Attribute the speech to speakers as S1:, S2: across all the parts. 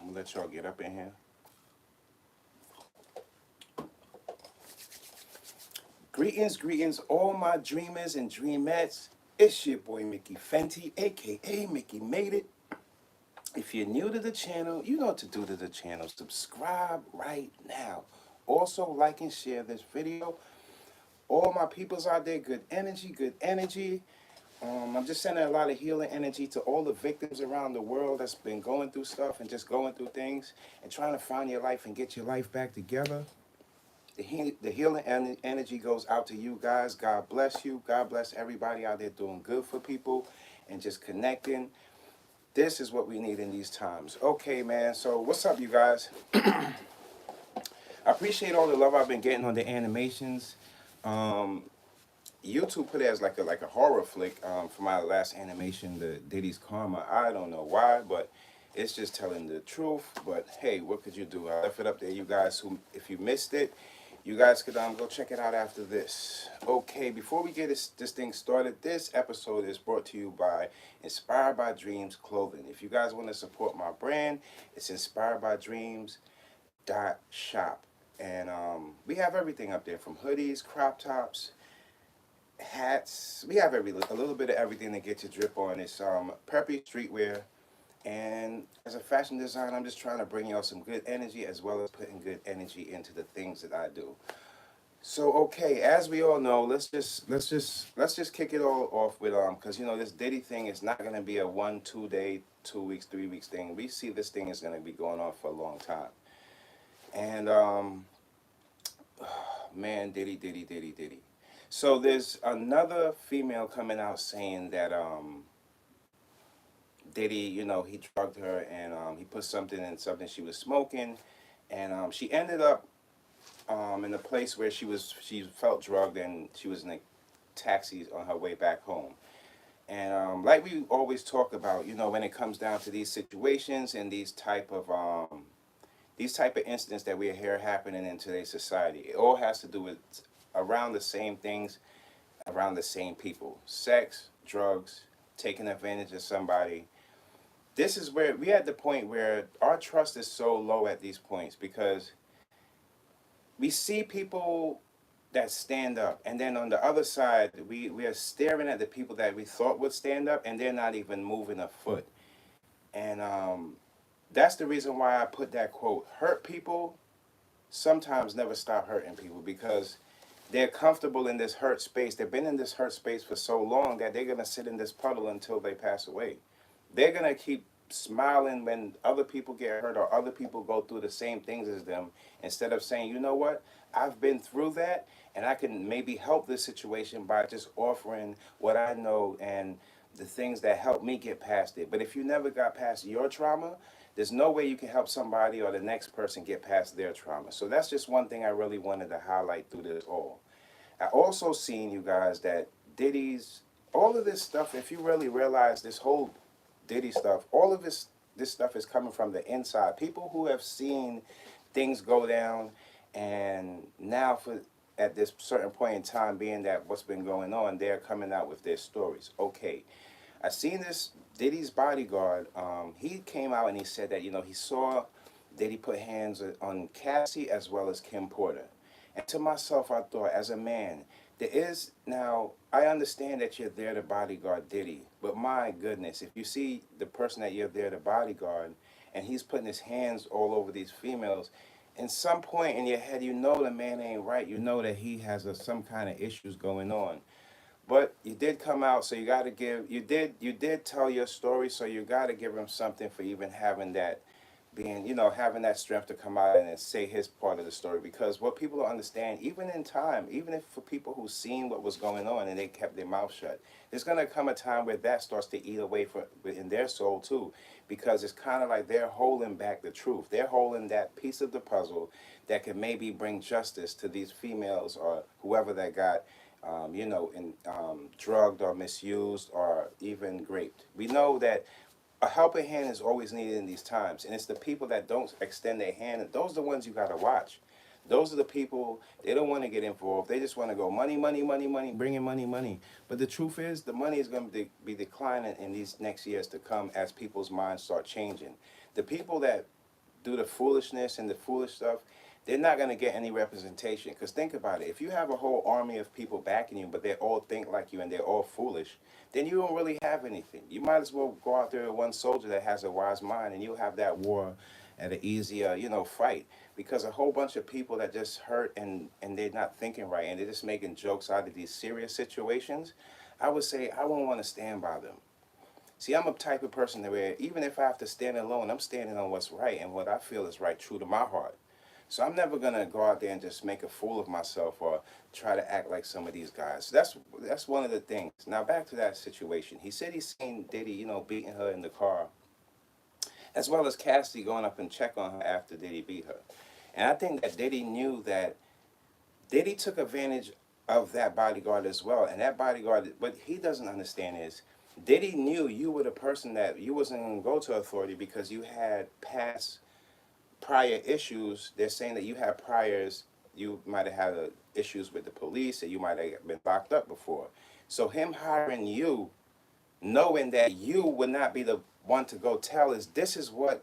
S1: I'm gonna let y'all get up in here. Greetings, greetings, all my dreamers and dreamettes. It's your boy Mickey Fenty, aka Mickey Made It. If you're new to the channel, you know what to do to the channel. Subscribe right now. Also, like and share this video. All my peoples out there, good energy, good energy. I'm just sending a lot of healing energy to all the victims around the world that's been going through stuff and just going through things and trying to find your life and get your life back together. The healing energy goes out to you guys. God bless you. God bless everybody out there doing good for people and just connecting. This is what we need in these times. Okay, man. So what's up, you guys? I appreciate all the love I've been getting on the animations. YouTube put it as like a horror flick for my last animation, the Diddy's Karma. I don't know why, but it's just telling the truth. But hey, what could you do? I left it up there, you guys. Who, if you missed it, you guys could go check it out after this. Okay, before we get this thing started, this episode is brought to you by Inspired by Dreams Clothing. If you guys want to support my brand, it's inspiredbydreams.shop. And we have everything up there from hoodies, crop tops, hats. We have a little bit of everything to get your drip on. It's preppy streetwear. And as a fashion designer, I'm just trying to bring y'all some good energy as well as putting good energy into the things that I do. So okay, as we all know, let's just kick it all off with because you know this Diddy thing is not gonna be a 1-2 day, 2 weeks, 3 weeks thing. We see this thing is gonna be going on for a long time. And man, Diddy. So there's another female coming out saying that Diddy, you know, he drugged her and he put something in something she was smoking, and she ended up in a place where she felt drugged and she was in a taxi on her way back home. And like we always talk about, you know, when it comes down to these situations and these type of incidents that we hear happening in today's society, it all has to do with around the same things, around the same people: sex, drugs, taking advantage of somebody. This is where we at the point where our trust is so low at these points, because we see people that stand up, and then on the other side we are staring at the people that we thought would stand up, and they're not even moving a foot. And that's the reason why I put that quote: hurt people sometimes never stop hurting people, because they're comfortable in this hurt space. They've been in this hurt space for so long that they're going to sit in this puddle until they pass away. They're going to keep smiling when other people get hurt or other people go through the same things as them, instead of saying, you know what, I've been through that and I can maybe help this situation by just offering what I know and the things that help me get past it. But if you never got past your trauma, there's no way you can help somebody or the next person get past their trauma. So that's just one thing I really wanted to highlight through this all. I also seen, you guys, that Diddy's, all of this stuff, if you really realize this whole Diddy stuff, all of this stuff is coming from the inside. People who have seen things go down, and now at this certain point in time, being that what's been going on, they're coming out with their stories. Okay, I seen this Diddy's bodyguard. He came out and he said that, you know, he saw Diddy put hands on Cassie as well as Kim Porter. And to myself, I thought, as a man, there is, now, I understand that you're there to bodyguard Diddy, but my goodness, if you see the person that you're there to bodyguard and he's putting his hands all over these females, in some point in your head, you know the man ain't right. You know that he has some kind of issues going on. But you did come out, so you got to give, you did tell your story, so you got to give him something for even having that, being, you know, having that strength to come out and say his part of the story. Because what people don't understand, even in time, even if for people who seen what was going on and they kept their mouth shut, there's going to come a time where that starts to eat away in their soul too, because it's kind of like they're holding back the truth. They're holding that piece of the puzzle that can maybe bring justice to these females or whoever that got you know, drugged or misused or even raped. We know that a helping hand is always needed in these times, and it's the people that don't extend their hand, and those are the ones you got to watch. Those are the people, they don't want to get involved. They just want to go money, bring in money. But the truth is, the money is going to be declining in these next years to come as people's minds start changing. The people that do the foolishness and the foolish stuff, they're not going to get any representation. Because think about it. If you have a whole army of people backing you, but they all think like you and they're all foolish, then you don't really have anything. You might as well go out there with one soldier that has a wise mind, and you'll have that war at an easier, fight. Because a whole bunch of people that just hurt and they're not thinking right, and they're just making jokes out of these serious situations, I would say I won't want to stand by them. See, I'm a type of person that where even if I have to stand alone, I'm standing on what's right and what I feel is right, true to my heart. So I'm never gonna go out there and just make a fool of myself or try to act like some of these guys. That's one of the things. Now back to that situation. He said he's seen Diddy, beating her in the car, as well as Cassidy going up and check on her after Diddy beat her. And I think that Diddy knew that Diddy took advantage of that bodyguard as well. And that bodyguard, what he doesn't understand is Diddy knew you were the person that you wasn't going to go to authority because you had prior issues. They're saying that you had priors. You might have had issues with the police, and you might have been locked up before. So him hiring you, knowing that you would not be the one to go tell, is this is what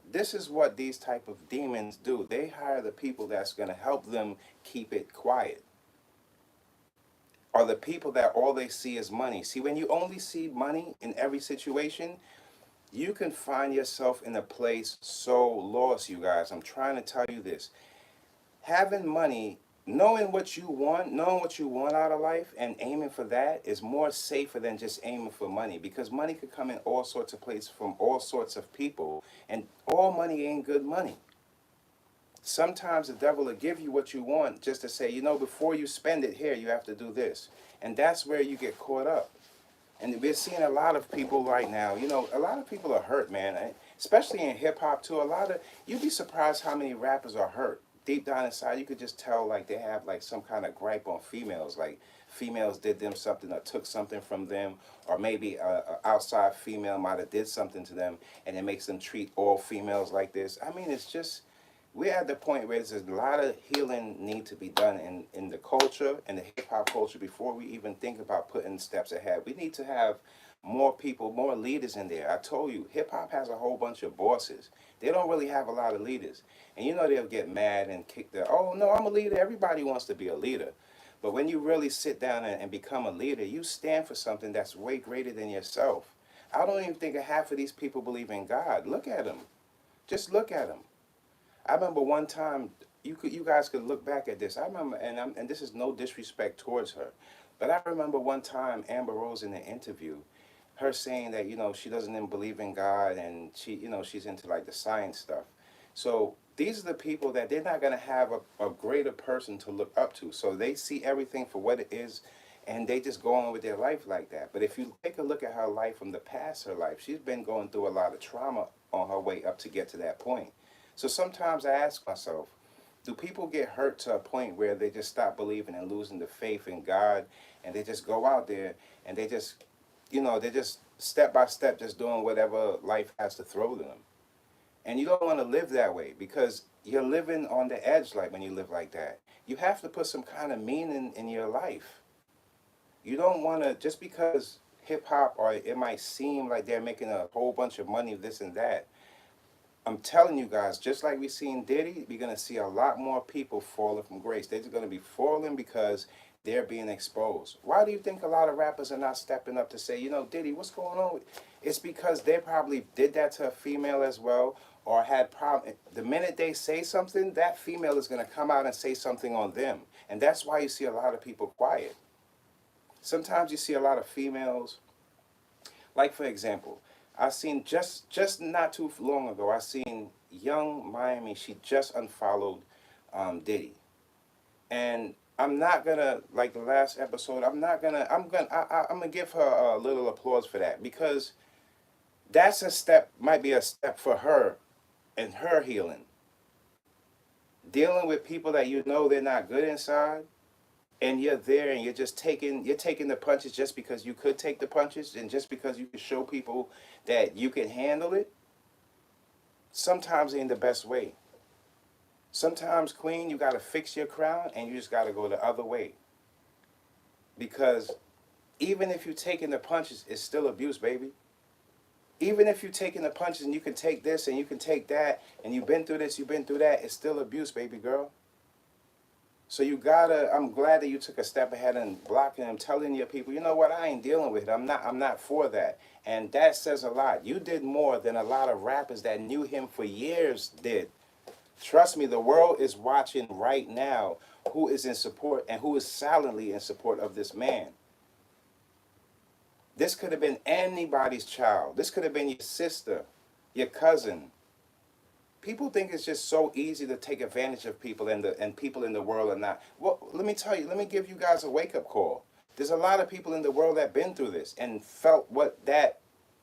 S1: these type of demons do. They hire the people that's going to help them keep it quiet. Are the people that all they see is money. See, when you only see money in every situation, you can find yourself in a place so lost, you guys. I'm trying to tell you this. Having money, knowing what you want out of life and aiming for that is more safer than just aiming for money, because money could come in all sorts of places from all sorts of people, and all money ain't good money. Sometimes the devil will give you what you want just to say, before you spend it here, you have to do this. And that's where you get caught up. And we're seeing a lot of people right now, a lot of people are hurt, man. Especially in hip hop too. You'd be surprised how many rappers are hurt. Deep down inside, you could just tell like they have like some kind of gripe on females. Like females did them something or took something from them. Or maybe a outside female might have did something to them, and it makes them treat all females like this. I mean, it's just, we're at the point where there's a lot of healing need to be done in the culture and the hip-hop culture before we even think about putting steps ahead. We need to have more people, more leaders in there. I told you, hip-hop has a whole bunch of bosses. They don't really have a lot of leaders. And they'll get mad and kick their, oh, no, I'm a leader. Everybody wants to be a leader. But when you really sit down and become a leader, you stand for something that's way greater than yourself. I don't even think half of these people believe in God. Look at them. Just look at them. I remember one time, you guys could look back at this. I remember, and this is no disrespect towards her, but I remember one time Amber Rose in an interview, her saying that she doesn't even believe in God, and she's into like the science stuff. So these are the people that they're not going to have a greater person to look up to. So they see everything for what it is, and they just go on with their life like that. But if you take a look at her life from the past, her life, she's been going through a lot of trauma on her way up to get to that point. So sometimes I ask myself, do people get hurt to a point where they just stop believing and losing the faith in God, and they just go out there and they just, they're just step by step just doing whatever life has to throw to them? And you don't want to live that way, because you're living on the edge. Like when you live like that, you have to put some kind of meaning in your life. You don't want to, just because hip hop, or it might seem like they're making a whole bunch of money, this and that. I'm telling you guys, just like we've seen Diddy, we're going to see a lot more people falling from grace. They're just going to be falling because they're being exposed. Why do you think a lot of rappers are not stepping up to say, Diddy, what's going on? It's because they probably did that to a female as well, or had problem. The minute they say something, that female is going to come out and say something on them. And that's why you see a lot of people quiet. Sometimes you see a lot of females, like for example, I seen just not too long ago, I seen Young Miami. She just unfollowed Diddy, and I'm not gonna, like the last episode, I'm gonna give her a little applause for that, because that's a step, might be a step for her and her healing. Dealing with people that they're not good inside, and you're there and you're taking the punches just because you could take the punches, and just because you can show people that you can handle it, sometimes ain't the best way. Sometimes, queen, you got to fix your crown and you just got to go the other way. Because even if you're taking the punches, it's still abuse, baby. Even if you're taking the punches and you can take this and you can take that and you've been through this, you've been through that, it's still abuse, baby girl. So you gotta, I'm glad that you took a step ahead and blocking them, telling your people, you know what, I ain't dealing with it. I'm not for that. And that says a lot. You did more than a lot of rappers that knew him for years did. Trust me, the world is watching right now who is in support and who is silently in support of this man. This could have been anybody's child. This could have been your sister, your cousin. People think it's just so easy to take advantage of people, and people in the world are not. Well, let me tell you, let me give you guys a wake-up call. There's a lot of people in the world that been through this and felt what that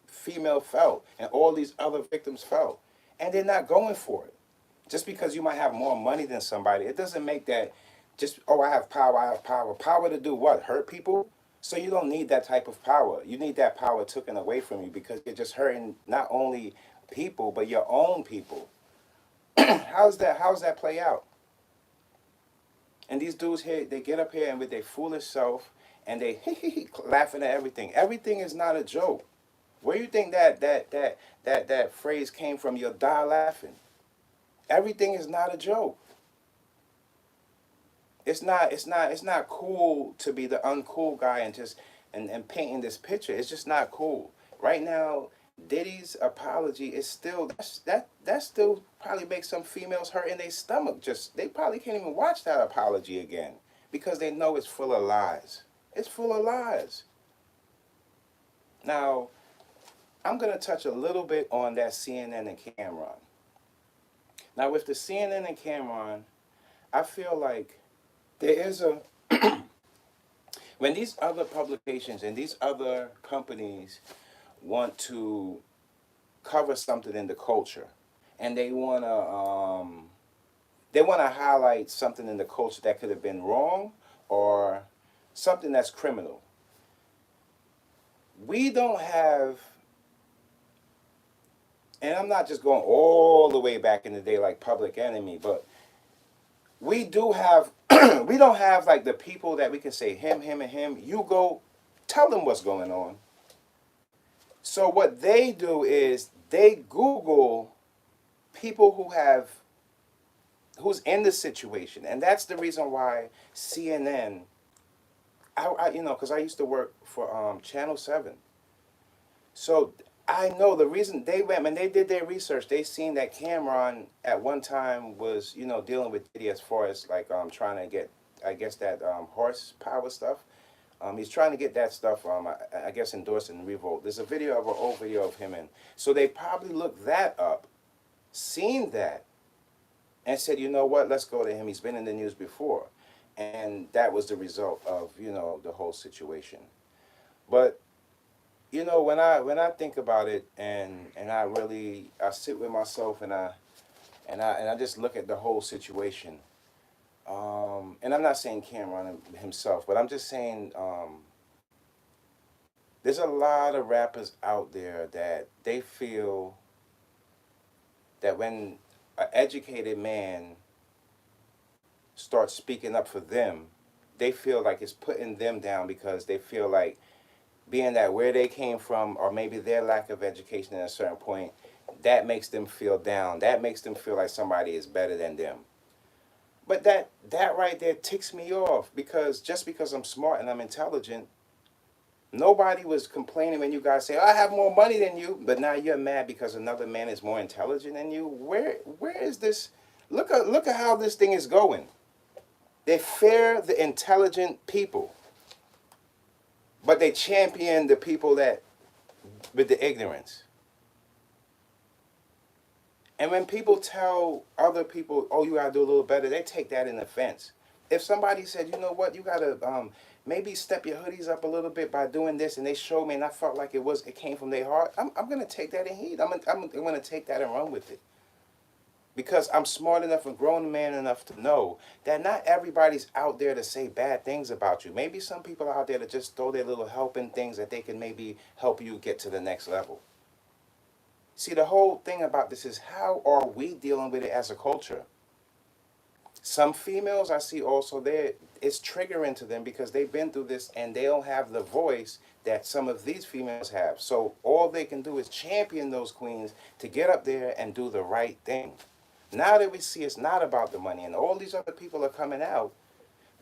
S1: female felt and all these other victims felt. And they're not going for it. Just because you might have more money than somebody, it doesn't make that just, oh, I have power, I have power. Power to do what? Hurt people? So you don't need that type of power. You need that power taken away from you because you're just hurting not only people, but your own people. How's that play out? And these dudes here, they get up here and with their foolish self and they laughing at everything. Everything is not a joke. Where do you think that phrase came from? You'll die laughing. Everything is not a joke. It's not cool to be the uncool guy and just and painting this picture. It's just not cool. Right now, Diddy's apology is still that still probably makes some females hurt in their stomach. Just they probably can't even watch that apology again because they know it's full of lies. It's full of lies. Now, I'm gonna touch a little bit on that CNN and Cameron. Now, with the CNN and Cameron, I feel like there is a when these other publications and these other companies want to cover something in the culture and they want to highlight something in the culture that could have been wrong or something that's criminal. We don't have, and I'm not just going all the way back in the day like Public Enemy, but we do have we don't have like the people that we can say him, and him. You go tell them what's going on. So what they do is they Google people who's in the situation, and that's the reason why CNN. Because I used to work for Channel 7, so I know the reason they went when they did their research. They seen that Cameron at one time was dealing with Diddy as far as like trying to get I guess that horsepower stuff. He's trying to get that stuff, I guess, endorsed in Revolt. There's a video of an old video of him, and so they probably looked that up, seen that, and said, you know what, let's go to him. He's been in the news before, and that was the result of the whole situation. But when I think about it, and I sit with myself and I just look at the whole situation. And I'm not saying Cameron himself, but I'm just saying there's a lot of rappers out there that they feel that when an educated man starts speaking up for them, they feel like it's putting them down because they feel like being that where they came from or maybe their lack of education at a certain point, that makes them feel down. That makes them feel like somebody is better than them. But that right there ticks me off because just because I'm smart and I'm intelligent, nobody was complaining when you guys say, I have more money than you, but now you're mad because another man is more intelligent than you. Where is this? Look at how this thing is going. They fear the intelligent people, but they champion the people that with the ignorance. And when people tell other people, oh, you gotta do a little better, they take that in offense. If somebody said, you know what, you gotta maybe step your hoodies up a little bit by doing this, and they showed me, and I felt like it came from their heart, I'm gonna take that in heed. I'm gonna take that and run with it. Because I'm smart enough and grown man enough to know that not everybody's out there to say bad things about you. Maybe some people are out there to just throw their little helping things that they can maybe help you get to the next level. See, the whole thing about this is how are we dealing with it as a culture? Some females I see also there, it's triggering to them because they've been through this and they don't have the voice that some of these females have. So all they can do is champion those queens to get up there and do the right thing. Now that we see it's not about the money and all these other people are coming out,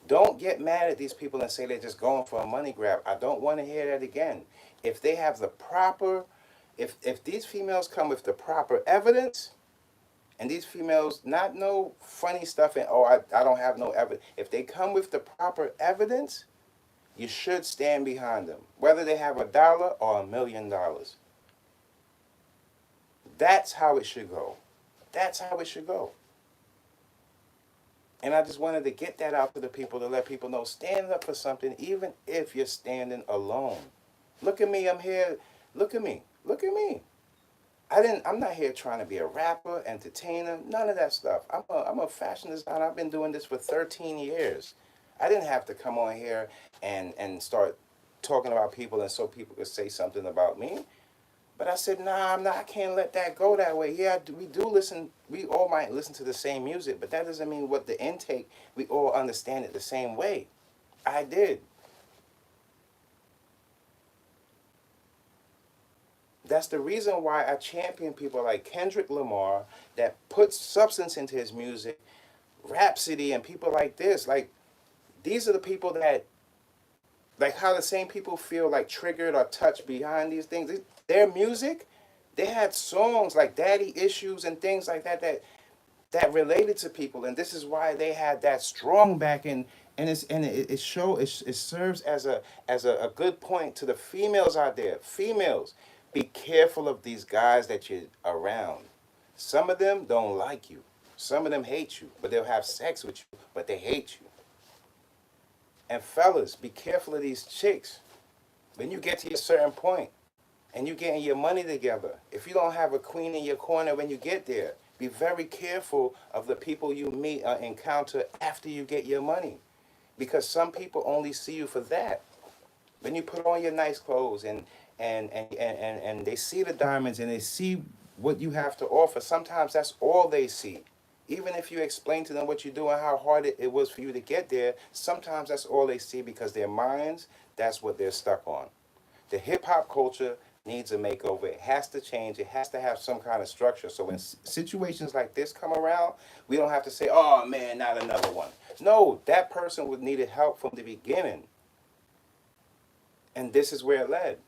S1: don't get mad at these people and say they're just going for a money grab. I don't want to hear that again. If they have the proper, if these females come with the proper evidence, and these females, not no funny stuff and, oh, I don't have no evidence. If they come with the proper evidence, you should stand behind them, whether they have $1 or $1,000,000. That's how it should go. That's how it should go. And I just wanted to get that out to the people to let people know, stand up for something, even if you're standing alone. Look at me, I'm here. Look at me. Look at me. I'm not here trying to be a rapper, entertainer, none of that stuff. I'm a fashion designer. I've been doing this for 13 years. I didn't have to come on here and start talking about people and so people could say something about me. But I said, nah, I can't let that go that way. Yeah, we do listen, we all might listen to the same music, but that doesn't mean what the intake, we all understand it the same way. I did. That's the reason why I champion people like Kendrick Lamar that puts substance into his music, Rhapsody and people like this. Like, these are the people that, like how the same people feel like triggered or touched behind these things. Their music, they had songs like Daddy Issues and things like that related to people, and this is why they had that strong backing. And it serves as a good point to the females out there. Females, be careful of these guys that you're around. Some of them don't like you. Some of them hate you, but they'll have sex with you, but they hate you. And fellas, be careful of these chicks. When you get to a certain point and you're getting your money together, if you don't have a queen in your corner when you get there, be very careful of the people you meet or encounter after you get your money. Because some people only see you for that. When you put on your nice clothes and they see the diamonds and they see what you have to offer, sometimes that's all they see. Even if you explain to them what you do and how hard it was for you to get there, sometimes that's all they see because their minds, that's what they're stuck on. The hip-hop culture needs a makeover. It has to change. It has to have some kind of structure. So when situations like this come around, we don't have to say, oh, man, not another one. No, that person would needed help from the beginning. And this is where it led.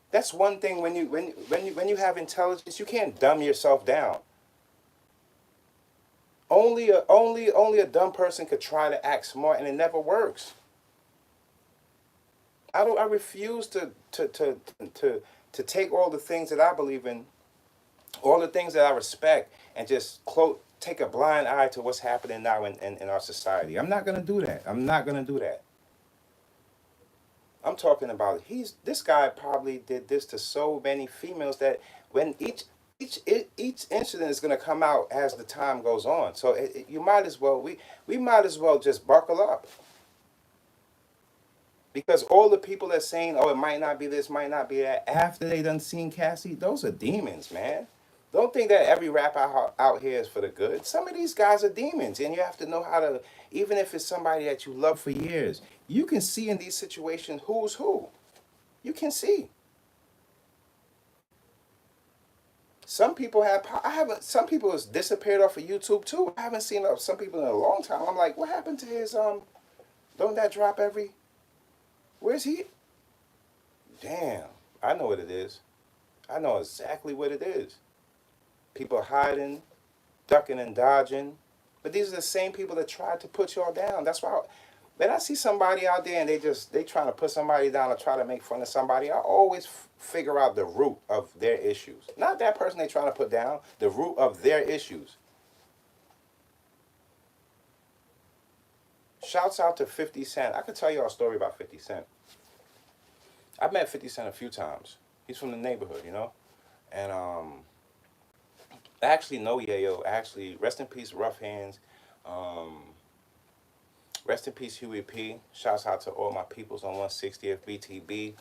S1: That's one thing when you have intelligence, you can't dumb yourself down. Only a dumb person could try to act smart, and it never works. I refuse to take all the things that I believe in, all the things that I respect, and just take a blind eye to what's happening now in our society. I'm not gonna do that. I'm not gonna do that. I'm talking about this guy probably did this to so many females that when each incident is going to come out as the time goes on. So you might as well we might as well just buckle up. Because all the people that saying, oh, it might not be this, might not be that, after they done seen Cassie, those are demons, man. Don't think that every rap out here is for the good. Some of these guys are demons, and you have to know how to, even if it's somebody that you love for years, you can see in these situations who's who. You can see. Some people some people has disappeared off of YouTube too. I haven't seen some people in a long time. I'm like, what happened to his, don't that drop where's he? Damn, I know what it is. I know exactly what it is. People hiding, ducking and dodging. But these are the same people that tried to put y'all down. That's why when I see somebody out there and they trying to put somebody down or try to make fun of somebody, I always figure out the root of their issues. Not that person they trying to put down, the root of their issues. Shouts out to 50 Cent. I could tell y'all a story about 50 Cent. I've met 50 Cent a few times. He's from the neighborhood, you know? And I actually know Yayo. Actually, rest in peace, Rough Hands. Rest in peace, Huey P. Shouts out to all my peoples on 160th BTB.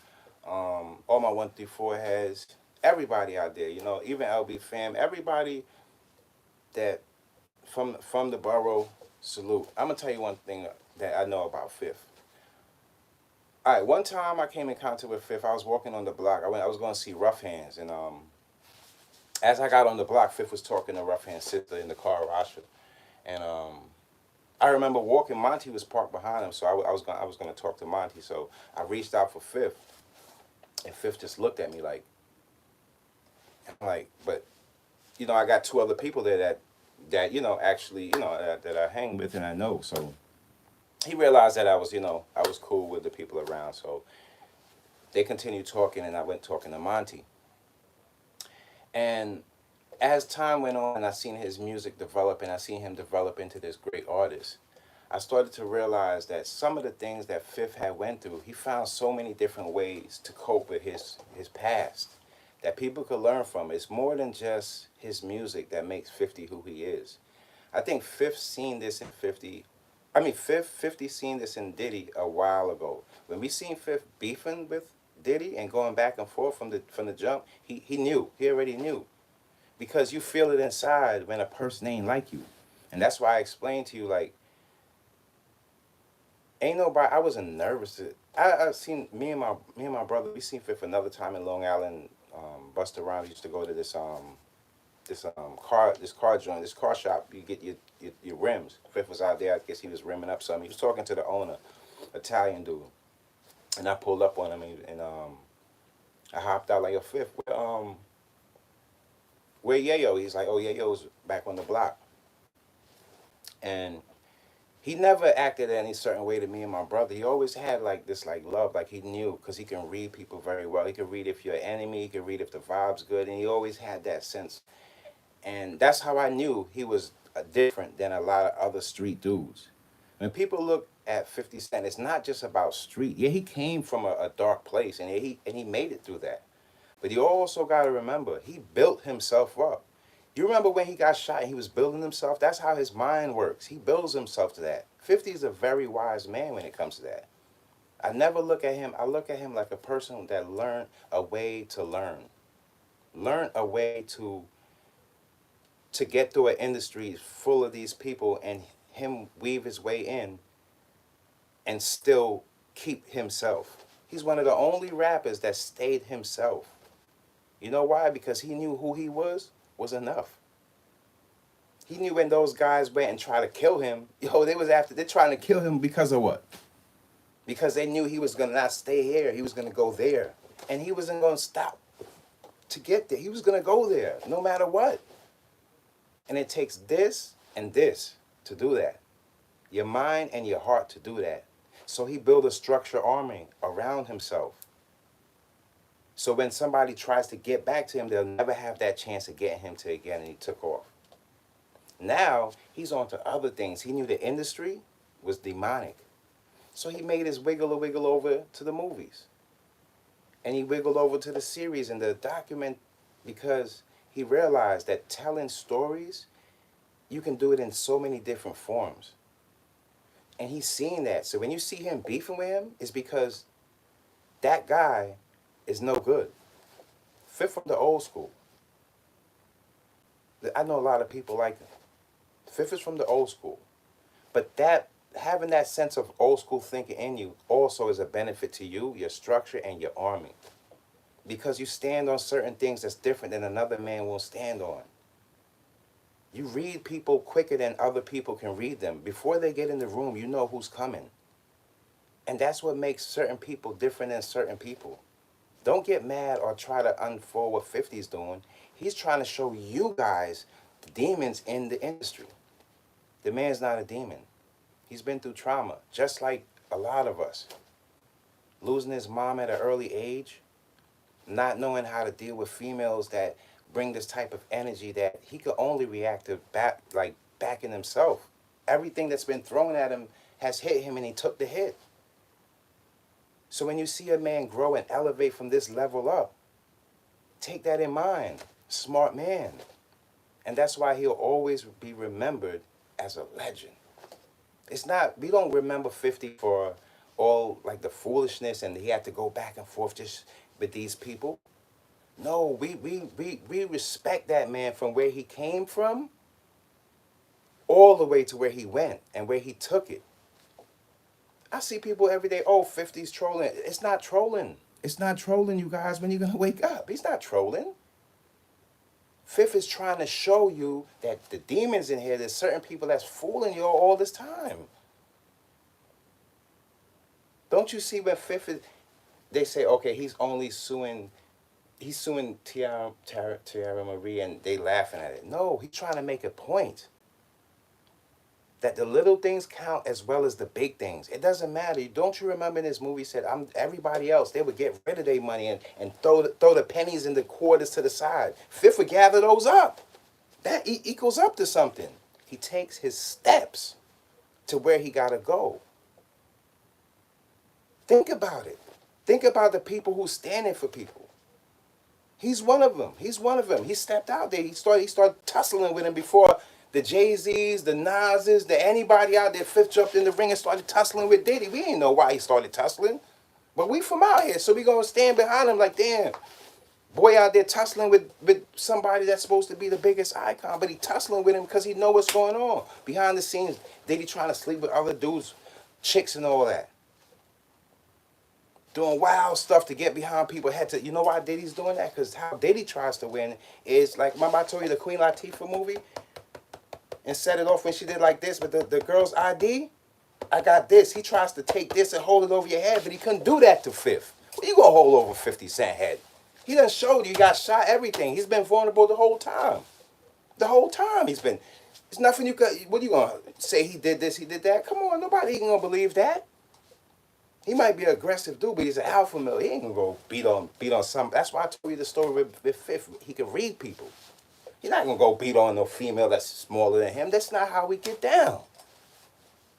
S1: All my 134 heads. Everybody out there, you know, even LB fam. Everybody that from the borough, salute. I'm gonna tell you one thing that I know about Fifth. All right, one time I came in contact with Fifth. I was walking on the block. I was going to see Rough Hands, and as I got on the block, Fifth was talking to Rough Hands' sister in the car, Rasha, and I remember walking. Monty was parked behind him, so I was going to talk to Monty. So I reached out for Fifth, and Fifth just looked at me like, I'm like, but I got two other people there that actually that I hang with and I know. So he realized that I was cool with the people around. So they continued talking, and I went talking to Monty. And as time went on, and I seen his music develop, and I seen him develop into this great artist, I started to realize that some of the things that Fifth had went through, he found so many different ways to cope with his past that people could learn from. It's more than just his music that makes 50 who he is. I think Fifth seen this in 50. I mean, 50 seen this in Diddy a while ago. When we seen Fifth beefing with Diddy and going back and forth from the jump, he knew. He already knew. Because you feel it inside when a person ain't like you. And that's why I explained to you, like, ain't nobody. I wasn't nervous. I seen me and my brother. We seen Fifth another time in Long Island. Buster Rhymes used to go to this car joint, this car shop. You get your rims. Fifth was out there. I guess he was rimming up something. He was talking to the owner, Italian dude, and I pulled up on him and I hopped out like a Fifth. Where Yayo? He's like, oh, Yayo's back on the block, and he never acted any certain way to me and my brother. He always had like this like love, like he knew because he can read people very well. He can read if you're an enemy. He can read if the vibe's good, and he always had that sense. And that's how I knew he was different than a lot of other street dudes. When people look at 50 Cent, it's not just about street. Yeah, he came from a dark place, and he made it through that. But you also got to remember, he built himself up. You remember when he got shot and he was building himself? That's how his mind works. He builds himself to that. 50 is a very wise man when it comes to that. I never look at him, I look at him like a person that learned a way to learn. Learn a way to get through an industry full of these people and him weave his way in and still keep himself. He's one of the only rappers that stayed himself. You know why? Because he knew who he was enough. He knew when those guys went and tried to kill him, they're trying to kill him because of what? Because they knew he was going to not stay here. He was going to go there. And he wasn't going to stop to get there. He was going to go there no matter what. And it takes this and this to do that. Your mind and your heart to do that. So he built a structured army around himself. So when somebody tries to get back to him, they'll never have that chance of getting him to again, and he took off. Now, he's on to other things. He knew the industry was demonic. So he made his wiggle over to the movies. And he wiggled over to the series and the document because he realized that telling stories, you can do it in so many different forms. And he's seen that. So when you see him beefing with him, it's because that guy is no good. Fifth from the old school. I know a lot of people like him. Fifth is from the old school. But that having that sense of old school thinking in you also is a benefit to you, your structure, and your army. Because you stand on certain things that's different than another man will stand on. You read people quicker than other people can read them. Before they get in the room, you know who's coming. And that's what makes certain people different than certain people. Don't get mad or try to unfold what 50's doing. He's trying to show you guys the demons in the industry. The man's not a demon. He's been through trauma, just like a lot of us. Losing his mom at an early age, not knowing how to deal with females that bring this type of energy that he could only react to back in himself. Everything that's been thrown at him has hit him, and he took the hit. So when you see a man grow and elevate from this level up, take that in mind. Smart man. And that's why he'll always be remembered as a legend. It's not, we don't remember 50 for all like the foolishness and he had to go back and forth just with these people. No, we respect that man from where he came from all the way to where he went and where he took it. I see people every day, oh, 50's trolling. It's not trolling. It's not trolling, you guys, when you're going to wake up. He's not trolling. Fifth is trying to show you that the demons in here, there's certain people that's fooling you all this time. Don't you see where Fifth is? They say, okay, he's suing Tiara Marie, and they laughing at it. No, he's trying to make a point that the little things count as well as the big things. It doesn't matter. Don't you remember in this movie said, everybody else, they would get rid of their money and throw the pennies and the quarters to the side. Fifth would gather those up. That equals up to something. He takes his steps to where he got to go. Think about it. Think about the people who's standing for people. He's one of them. He's one of them. He stepped out there. He started tussling with him before the Jay-Z's, the Nas's, anybody out there. Fifth jumped in the ring and started tussling with Diddy. We didn't know why he started tussling. But we from out here, so we going to stand behind him like, damn, boy out there tussling with somebody that's supposed to be the biggest icon, but he tussling with him because he know what's going on. Behind the scenes, Diddy trying to sleep with other dudes, chicks and all that. Doing wild stuff to get behind people's heads. You know why Diddy's doing that? Because how Diddy tries to win is, like, remember I told you the Queen Latifah movie? And set it off when she did like this with the girl's ID? I got this. He tries to take this and hold it over your head, but he couldn't do that to Fifth. What you gonna hold over 50 Cent head? He done showed you he got shot, everything. He's been vulnerable the whole time. The whole time he's been. There's nothing you could. What are you gonna say? He did this, he did that? Come on, nobody ain't gonna believe that. He might be an aggressive dude, but he's an alpha male. He ain't gonna go beat on some. That's why I told you the story with Fifth. He can read people. He's not gonna go beat on no female that's smaller than him. That's not how we get down.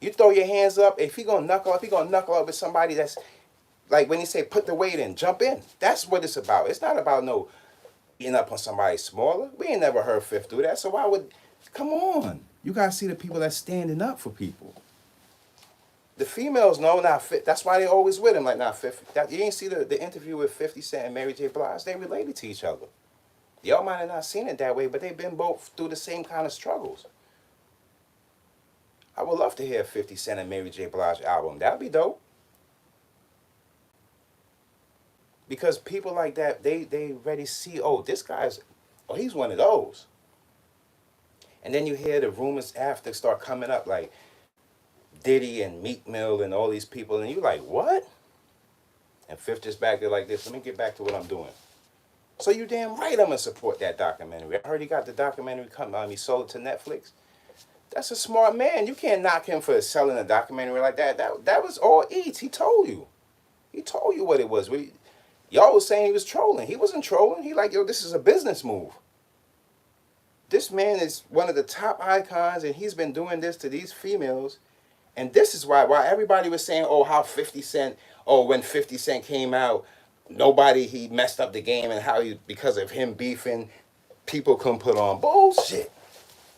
S1: You throw your hands up. If he gonna knuckle up, he gonna knuckle up with somebody that's like when he say put the weight in, jump in. That's what it's about. It's not about no beating up on somebody smaller. We ain't never heard Fifth do that. So why would? Come on. You gotta see the people that's standing up for people. The females know not Fifth. That's why they always with him like not Fifth. You didn't see the interview with 50 Cent and Mary J. Blige. They related to each other. Y'all might have not seen it that way, but they've been both through the same kind of struggles. I would love to hear 50 Cent and Mary J. Blige album. That'd be dope. Because people like that, they already see, oh, this guy's, oh, he's one of those. And then you hear the rumors after start coming up, like Diddy and Meek Mill and all these people, and you're like, what? And Fifth just back there like this. Let me get back to what I'm doing. So you damn right I'm going to support that documentary. I heard he got the documentary coming. He sold it to Netflix. That's a smart man. You can't knock him for selling a documentary like that. That was all eats. He told you. He told you what it was. Y'all was saying he was trolling. He wasn't trolling. He like, yo, this is a business move. This man is one of the top icons, and he's been doing this to these females. And this is why everybody was saying, oh, how 50 Cent, oh, when 50 Cent came out, he messed up the game, and how because of him beefing, people couldn't put on. Bullshit.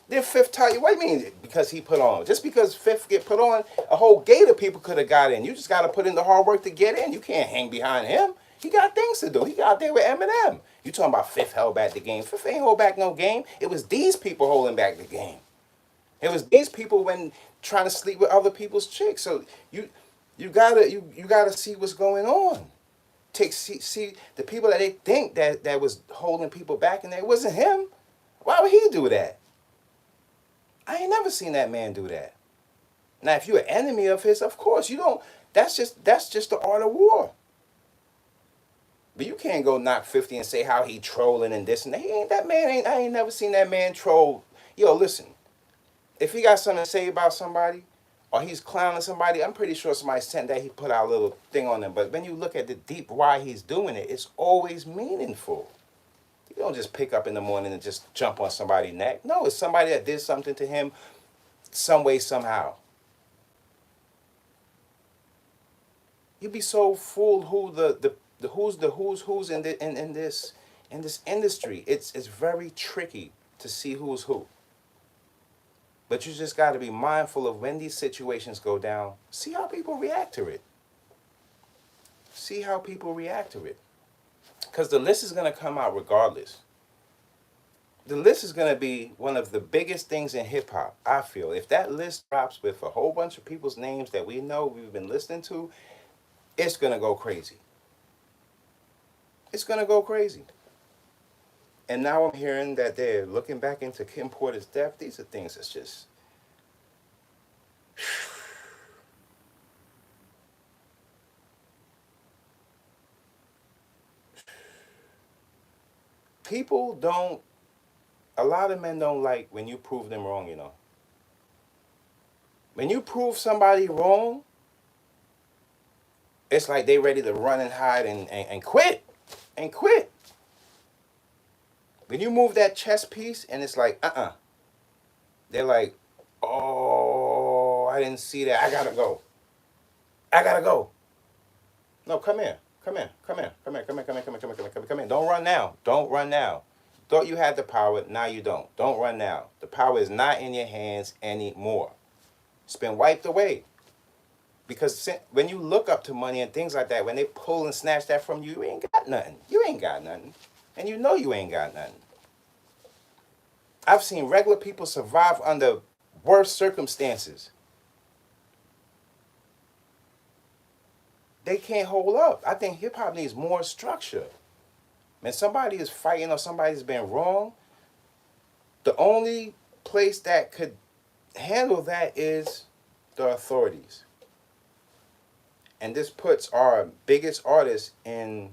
S1: Then Fifth tell you, what do you mean because he put on? Just because Fifth get put on, a whole gate of people could have got in. You just got to put in the hard work to get in. You can't hang behind him. He got things to do. He got there with Eminem. You talking about Fifth held back the game. Fifth ain't hold back no game. It was these people holding back the game. It was these people when trying to sleep with other people's chicks. So you gotta see what's going on. See the people that they think that was holding people back, and it wasn't him. Why would he do that? I ain't never seen that man do that. Now, if you're an enemy of his, of course you don't. That's just the art of war. But you can't go knock 50 and say how he trolling and this and that. I ain't never seen that man troll. Yo, listen. If he got something to say about somebody, or he's clowning somebody, I'm pretty sure somebody sent that, he put out a little thing on them. But when you look at the deep why he's doing it, it's always meaningful. You don't just pick up in the morning and just jump on somebody's neck. No, it's somebody that did something to him some way, somehow. You'd be so fooled who who's in this industry. It's very tricky to see who's who. But you just got to be mindful of when these situations go down. See how people react to it. See how people react to it. Because the list is going to come out regardless. the list is going to be one of the biggest things in hip hop, I feel. If that list drops with a whole bunch of people's names that we know we've been listening to, it's going to go crazy. It's going to go crazy. And now I'm hearing that they're looking back into Kim Porter's death. These are things that's just. People don't. A lot of men don't like when you prove them wrong, you know. When you prove somebody wrong, it's like they ready to run and hide and quit. And quit. When you move that chess piece and it's like, they're like, oh, I didn't see that. I gotta go. I gotta go. No, come here. Come here. Come here. Come here. Come here. Come here. Come here. Come here. Come here. Come here. Come here. Don't run now. Don't run now. Thought you had the power. Now you don't. Don't run now. The power is not in your hands anymore. It's been wiped away. Because when you look up to money and things like that, when they pull and snatch that from you, you ain't got nothing. You ain't got nothing. And you know you ain't got nothing. I've seen regular people survive under worse circumstances. They can't hold up. I think hip-hop needs more structure. When somebody is fighting or somebody's been wrong, the only place that could handle that is the authorities. And this puts our biggest artists in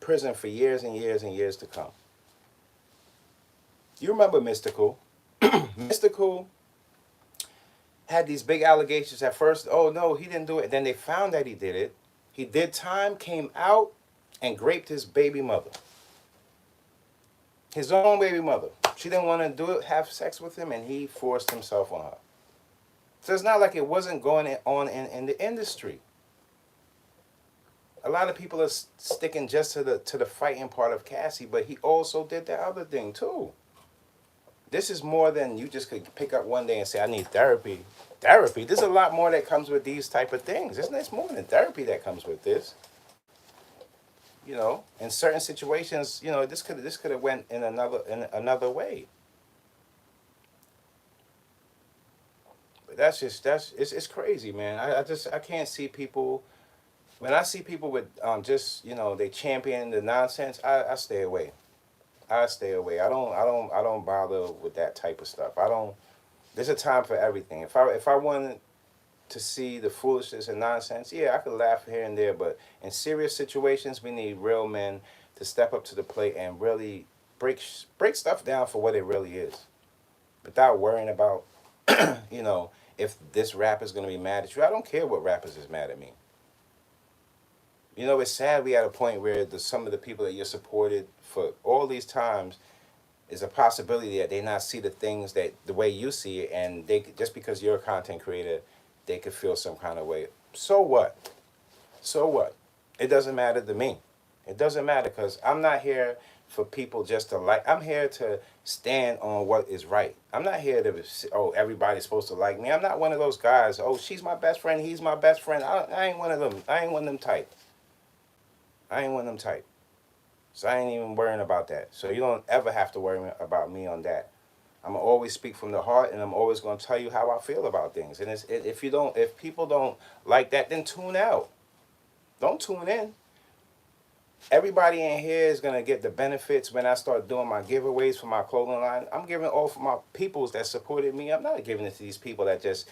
S1: prison for years and years and years to come. You remember Mystical? Mystical had these big allegations at first. Oh, no, he didn't do it. Then they found that he did it. He did time, came out, and raped his baby mother. His own baby mother. She didn't want to do it, have sex with him, and he forced himself on her. So it's not like it wasn't going on in the industry. A lot of people are sticking just to the fighting part of Cassie, but he also did that other thing too. This is more than you just could pick up one day and say, I need therapy. Therapy? There's a lot more that comes with these type of things. There's more than therapy that comes with this. You know, in certain situations, you know, this could have went in another way. But it's crazy, man. I can't see people. When I see people with just, you know, they champion the nonsense, I stay away. I stay away. I don't bother with that type of stuff. There's a time for everything. If I wanted to see the foolishness and nonsense, yeah, I could laugh here and there, but in serious situations, we need real men to step up to the plate and really break stuff down for what it really is, without worrying about, you know, if this rapper's gonna be mad at you. I don't care what rappers is mad at me. You know, it's sad we at a point where some of the people that you're supported for all these times is a possibility that they not see the things that the way you see it, and they just because you're a content creator, they could feel some kind of way. So what? So what? It doesn't matter to me. It doesn't matter because I'm not here for people just to like. I'm here to stand on what is right. I'm not here to, oh, everybody's supposed to like me. I'm not one of those guys, oh, she's my best friend, he's my best friend. I ain't one of them. I ain't one of them type. I ain't one of them type. So I ain't even worrying about that. So you don't ever have to worry about me on that. I'm gonna always speak from the heart, and I'm always gonna tell you how I feel about things. And if people don't like that, then tune out. Don't tune in. Everybody in here is gonna get the benefits when I start doing my giveaways for my clothing line. I'm giving it all for my peoples that supported me. I'm not giving it to these people that just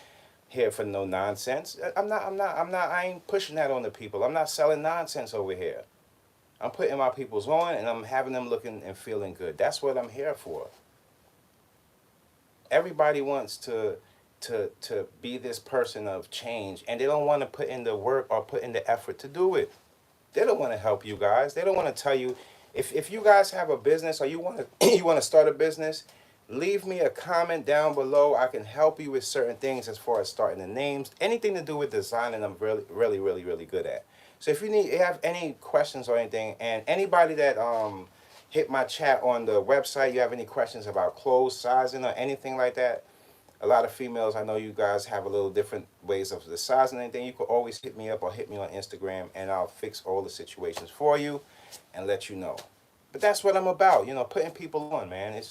S1: here for no nonsense. I ain't pushing that on the people. I'm not selling nonsense over here. I'm putting my peoples on and I'm having them looking and feeling good. That's what I'm here for. Everybody wants to be this person of change, and they don't want to put in the work or put in the effort to do it. They don't want to help you guys. They don't want to tell you if you guys have a business or you want to you want to start a business, leave me a comment down below. I can help you with certain things as far as starting the names. Anything to do with designing, I'm really good at. So if you have any questions or anything, and anybody that hit my chat on the website, you have any questions about clothes, sizing, or anything like that, a lot of females, I know you guys have a little different ways of the sizing and anything. You can always hit me up or hit me on Instagram, and I'll fix all the situations for you and let you know. But that's what I'm about, putting people on, man.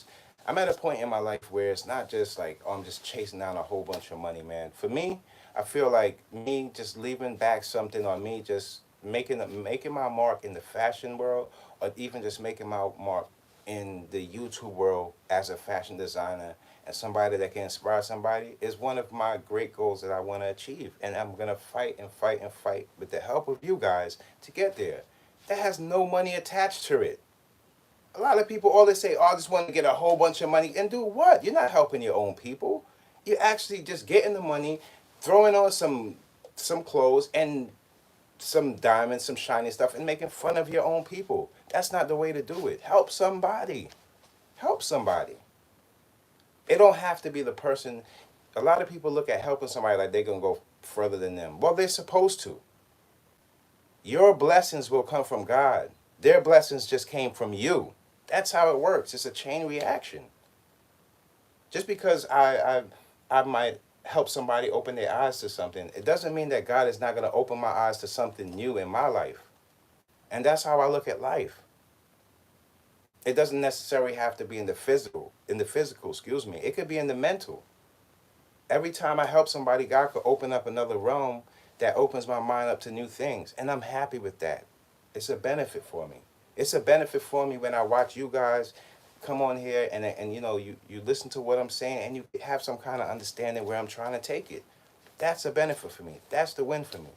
S1: I'm at a point in my life where it's not just like, oh, I'm just chasing down a whole bunch of money, man. For me, I feel like me just leaving back something, or me just making my mark in the fashion world, or even just making my mark in the YouTube world as a fashion designer and somebody that can inspire somebody is one of my great goals that I want to achieve. And I'm going to fight and fight and fight with the help of you guys to get there. That has no money attached to it. A lot of people, all they say, oh, I just want to get a whole bunch of money. And do what? You're not helping your own people. You're actually just getting the money, throwing on some clothes and some diamonds, some shiny stuff, and making fun of your own people. That's not the way to do it. Help somebody. Help somebody. It don't have to be the person. A lot of people look at helping somebody like they're going to go further than them. Well, they're supposed to. Your blessings will come from God. Their blessings just came from you. That's how it works. It's a chain reaction. Just because I might help somebody open their eyes to something, it doesn't mean that God is not going to open my eyes to something new in my life. And that's how I look at life. It doesn't necessarily have to be in the physical, excuse me. It could be in the mental. Every time I help somebody, God could open up another realm that opens my mind up to new things. And I'm happy with that. It's a benefit for me. It's a benefit for me when I watch you guys come on here and you listen to what I'm saying and you have some kind of understanding where I'm trying to take it. That's a benefit for me. That's the win for me.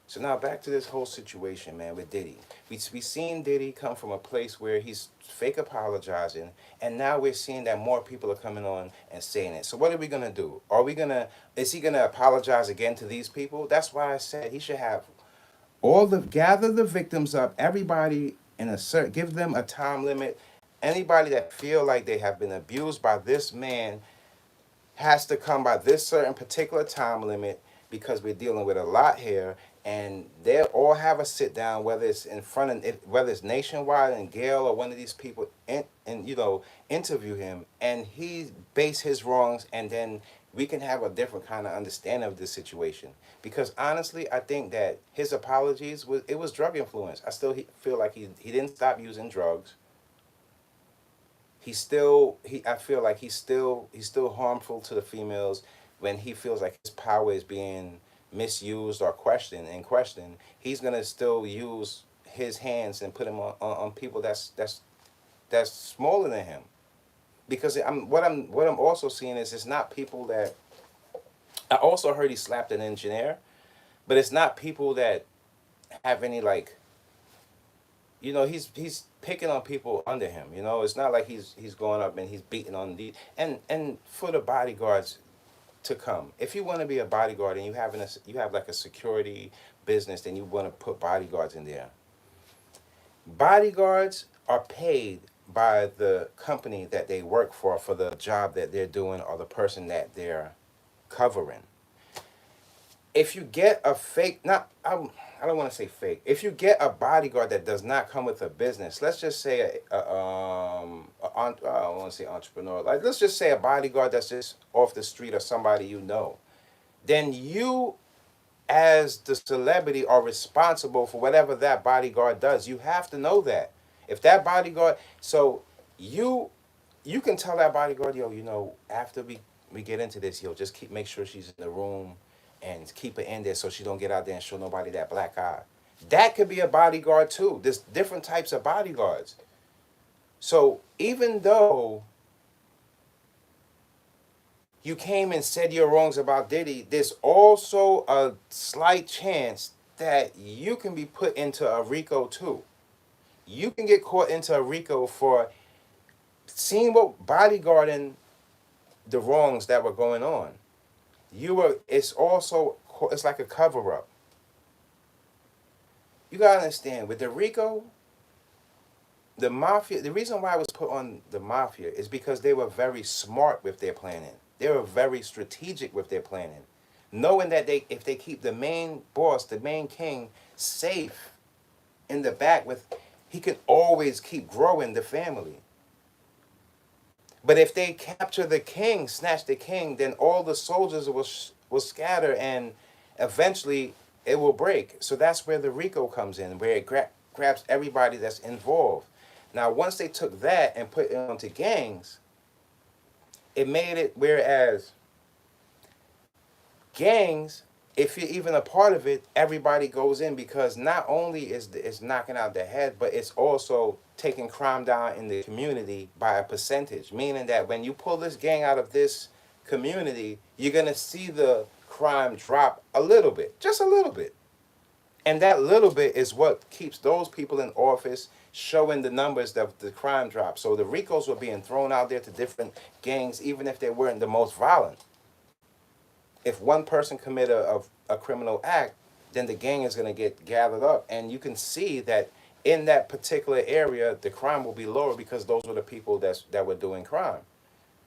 S1: So now back to this whole situation, man, with Diddy. We seen Diddy come from a place where he's fake apologizing, and now we're seeing that more people are coming on and saying it. So what are we gonna do? Is he gonna apologize again to these people? That's why I said he should have gather the victims up, everybody give them a time limit. Anybody that feel like they have been abused by this man has to come by this certain particular time limit because we're dealing with a lot here, and they all have a sit down, whether it's in front of whether it's nationwide and Gail or one of these people, and interview him, and he base his wrongs, and then we can have a different kind of understanding of this situation. Because honestly, I think that his apologies was drug influence. I still feel like he didn't stop using drugs. I feel like he's still harmful to the females when he feels like his power is being misused or questioned. He's gonna still use his hands and put him on people that's smaller than him. Because what I'm also seeing is it's not people that I also heard he slapped an engineer, but it's not people that have any like he's picking on people under him. It's not like he's going up and he's beating on the and for the bodyguards to come. If you want to be a bodyguard and you have like a security business, then you want to put bodyguards in there. Bodyguards are paid by the company that they work for the job that they're doing or the person that they're covering. If you get a fake, I don't want to say fake. If you get a bodyguard that does not come with a business, let's just say I don't want to say entrepreneur. Like let's just say a bodyguard that's just off the street or somebody then you, as the celebrity, are responsible for whatever that bodyguard does. You have to know that. If that bodyguard, so you can tell that bodyguard, after we get into this, just make sure she's in the room and keep her in there so she don't get out there and show nobody that black eye. That could be a bodyguard too. There's different types of bodyguards. So even though you came and said your wrongs about Diddy, there's also a slight chance that you can be put into a RICO too. You can get caught into a RICO for seeing what bodyguarding the wrongs that were going on. It's like a cover up. You gotta understand, with the RICO, the mafia, the reason why I was put on the mafia is because they were very smart with their planning. They were very strategic with their planning. Knowing that if they keep the main boss, the main king, safe in the back he can always keep growing the family. But if they capture the king, snatch the king, then all the soldiers will scatter and eventually it will break. So that's where the RICO comes in, where it grabs everybody that's involved. Now, once they took that and put it onto gangs, it made it whereas gangs, if you're even a part of it, everybody goes in because not only is it's knocking out the head, but it's also taking crime down in the community by a percentage. Meaning that when you pull this gang out of this community, you're gonna see the crime drop a little bit, just a little bit. And that little bit is what keeps those people in office, showing the numbers that the crime drops. So the RICOs were being thrown out there to different gangs, even if they weren't the most violent. If one person commit a criminal act, then the gang is going to get gathered up. And you can see that in that particular area, the crime will be lower because those were the people that were doing crime.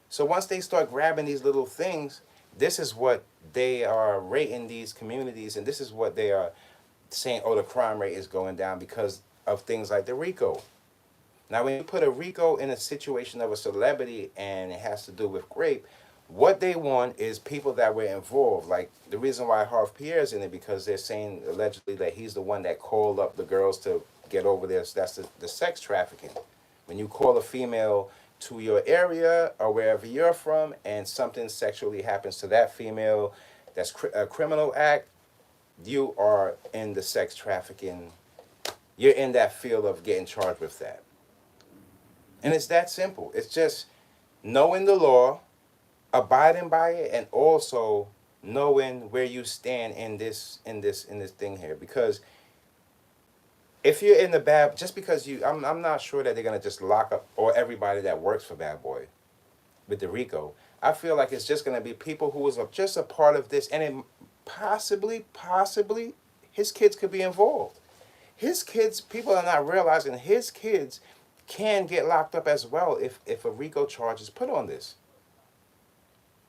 S1: So once they start grabbing these little things, this is what they are rating these communities, and this is what they are saying, oh, the crime rate is going down because of things like the RICO. Now, when you put a RICO in a situation of a celebrity and it has to do with rape, what they want is people that were involved. Like the reason why Harv Pierre's in it, because they're saying allegedly that he's the one that called up the girls to get over this. That's the sex trafficking. When you call a female to your area or wherever you're from and something sexually happens to that female, that's a criminal act, you are in the sex trafficking. You're in that field of getting charged with that. And it's that simple. It's just knowing the law, abiding by it, and also knowing where you stand in this thing here. Because if you're in the bad, just because I'm not sure that they're gonna just lock up or everybody that works for Bad Boy with the RICO. I feel like it's just gonna be people who was just a part of this, and it possibly his kids could be involved. His kids, people are not realizing his kids can get locked up as well if a RICO charge is put on this.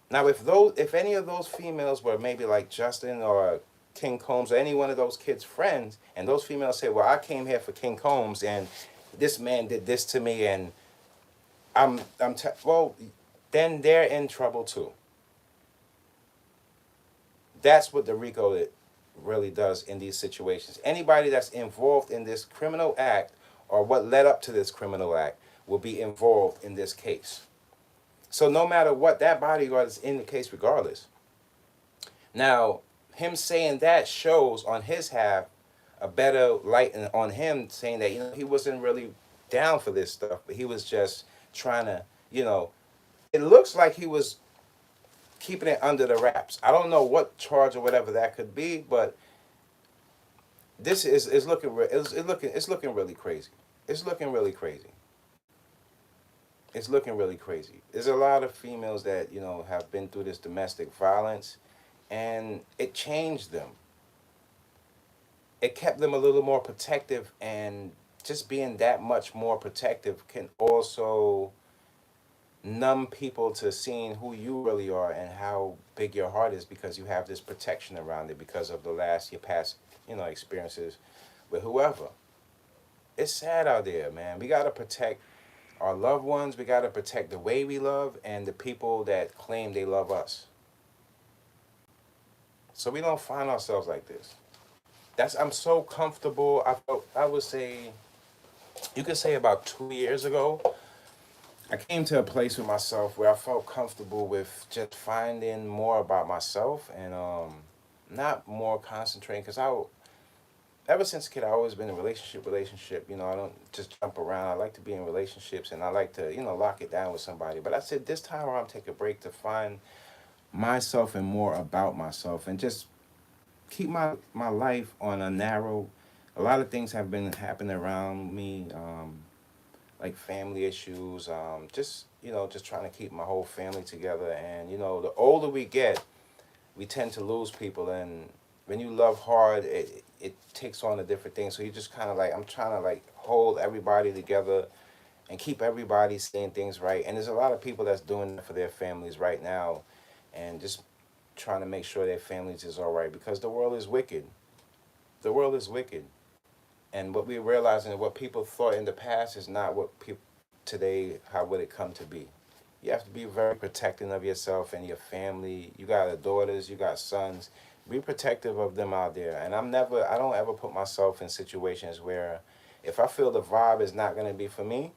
S1: Now, if any of those females were maybe like Justin or King Combs or any one of those kids' friends, and those females say, "Well, I came here for King Combs, and this man did this to me, and well, then they're in trouble too." That's what the RICO it really does in these situations. Anybody that's involved in this criminal act or what led up to this criminal act will be involved in this case. So no matter what, that bodyguard is in the case regardless. Now, him saying that shows on his half a better light on him, saying that, he wasn't really down for this stuff, but he was just trying to, it looks like he was keeping it under the wraps. I don't know what charge or whatever that could be, but this is looking it's looking really crazy. It's looking really crazy. It's looking really crazy. There's a lot of females that, have been through this domestic violence, and it changed them. It kept them a little more protective, and just being that much more protective can also numb people to seeing who you really are and how big your heart is, because you have this protection around it because of your past, experiences with whoever. It's sad out there, man. We got to protect our loved ones. We got to protect the way we love and the people that claim they love us. So we don't find ourselves like this. I'm so comfortable. I would say, you could say about 2 years ago, I came to a place with myself where I felt comfortable with just finding more about myself and not more concentrating, because ever since a kid, I've always been in relationship. I don't just jump around. I like to be in relationships, and I like to, lock it down with somebody. But I said this time around, take a break to find myself and more about myself, and just keep my life on a narrow. A lot of things have been happening around me, like family issues, just trying to keep my whole family together. And, the older we get, we tend to lose people. And when you love hard, it takes on a different thing. So you just kind of I'm trying to hold everybody together and keep everybody saying things right. And there's a lot of people that's doing that for their families right now, and just trying to make sure their families is all right, because the world is wicked. The world is wicked. And what we're realizing, what people thought in the past is not what people today, how would it come to be. You have to be very protecting of yourself and your family. You got daughters, you got sons. Be protective of them out there. And I don't ever put myself in situations where, If I feel the vibe is not going to be for me,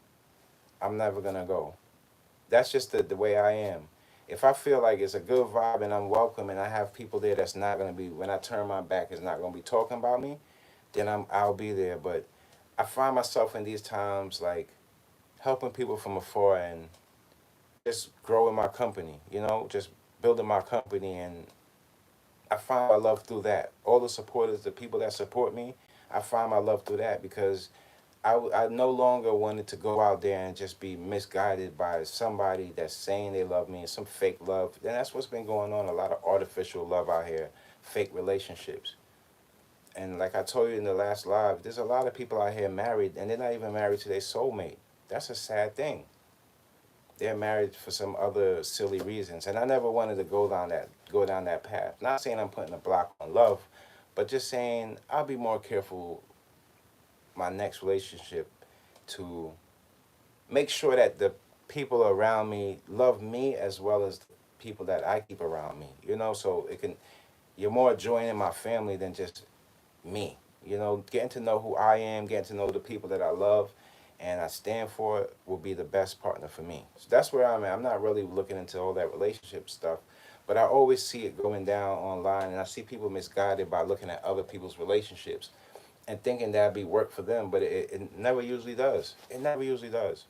S1: I'm never going to go. That's just the way I am. If I feel like it's a good vibe and I'm welcome and I have people there that's not going to be, when I turn my back, is not going to be talking about me, then I'll be there. But I find myself in these times like helping people from afar and just growing my company, just building my company. And I find my love through that. All the supporters, the people that support me, I find my love through that because I no longer wanted to go out there and just be misguided by somebody that's saying they love me and some fake love. And that's what's been going on, a lot of artificial love out here, fake relationships. And like I told you in the last live, there's a lot of people out here married and they're not even married to their soulmate. That's a sad thing. They're married for some other silly reasons. And I never wanted to go down that path. Not saying I'm putting a block on love, but just saying I'll be more careful my next relationship to make sure that the people around me love me as well as the people that I keep around me. So you're more joining my family than just me. Getting to know who I am, getting to know the people that I love and I stand for will be the best partner for me. So that's where I'm at. I'm not really looking into all that relationship stuff, but I always see it going down online and I see people misguided by looking at other people's relationships and thinking that'd be work for them, but it never usually does. It never usually does.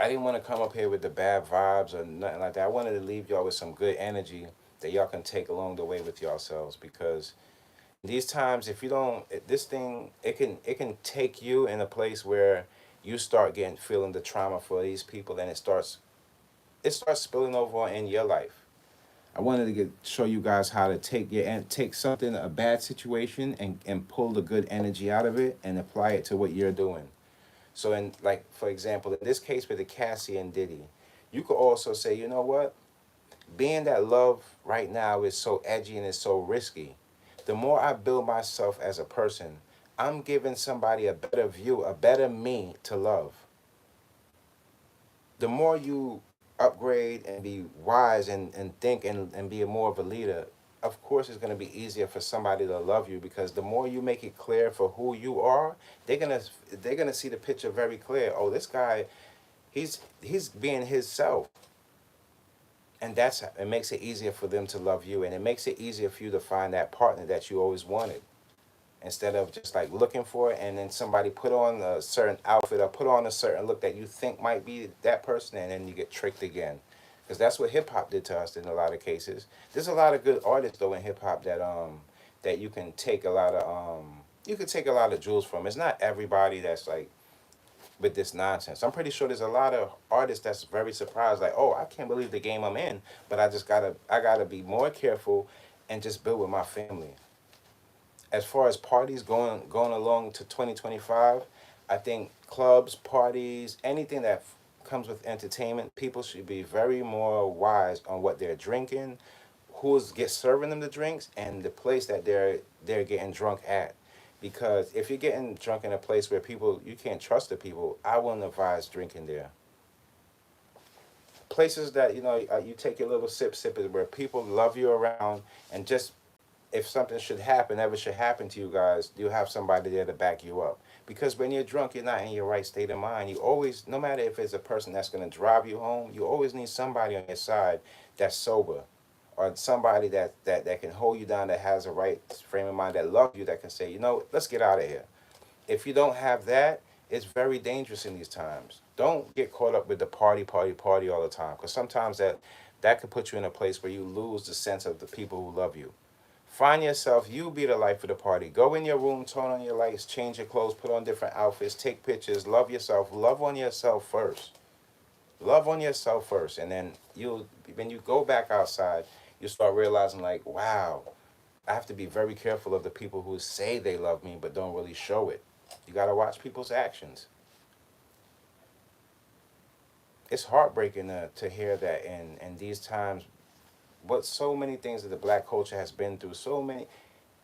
S1: I didn't want to come up here with the bad vibes or nothing like that. I wanted to leave y'all with some good energy that y'all can take along the way with yourselves because these times, if you don't, this thing, it can take you in a place where you start feeling the trauma for these people and it starts spilling over in your life. I wanted to show you guys how to take something, a bad situation, and pull the good energy out of it and apply it to what you're doing. So in, like, for example, in this case with the Cassie and Diddy, you could also say, you know what? Being that love right now is so edgy and it's so risky, the more I build myself as a person, I'm giving somebody a better view, a better me to love. The more you upgrade and be wise and think and be more of a leader, of course it's going to be easier for somebody to love you because the more you make it clear for who you are, they're gonna see the picture very clear. Oh, this guy, he's being his self. And it makes it easier for them to love you and it makes it easier for you to find that partner that you always wanted instead of just like looking for it and then somebody put on a certain outfit or put on a certain look that you think might be that person and then you get tricked again because that's what hip-hop did to us in a lot of cases. There's a lot of good artists though in hip-hop that you can take a lot of jewels from. It's not everybody that's like with this nonsense. I'm pretty sure there's a lot of artists that's very surprised, like, oh, I can't believe the game I'm in, but I gotta be more careful and just build with my family. As far as parties going along to 2025, I think clubs, parties, anything that comes with entertainment, people should be very more wise on what they're drinking, serving them the drinks, and the place that they're getting drunk at. Because if you're getting drunk in a place where people you can't trust the people, I wouldn't advise drinking there. Places that you take your little sip is where people love you around, and just if something ever should happen to you guys, you have somebody there to back you up. Because when you're drunk, you're not in your right state of mind. You always, no matter if it's a person that's going to drive you home, you always need somebody on your side that's sober, or somebody that can hold you down, that has a right frame of mind, that love you, that can say, let's get out of here. If you don't have that, it's very dangerous in these times. Don't get caught up with the party, party, party all the time, because sometimes that could put you in a place where you lose the sense of the people who love you. Find yourself, you be the life of the party. Go in your room, turn on your lights, change your clothes, put on different outfits, take pictures, love yourself. Love on yourself first. Love on yourself first. And then when you go back outside, you start realizing like, wow, I have to be very careful of the people who say they love me but don't really show it. You got to watch people's actions. It's heartbreaking to hear that in these times, what so many things that the black culture has been through, so many,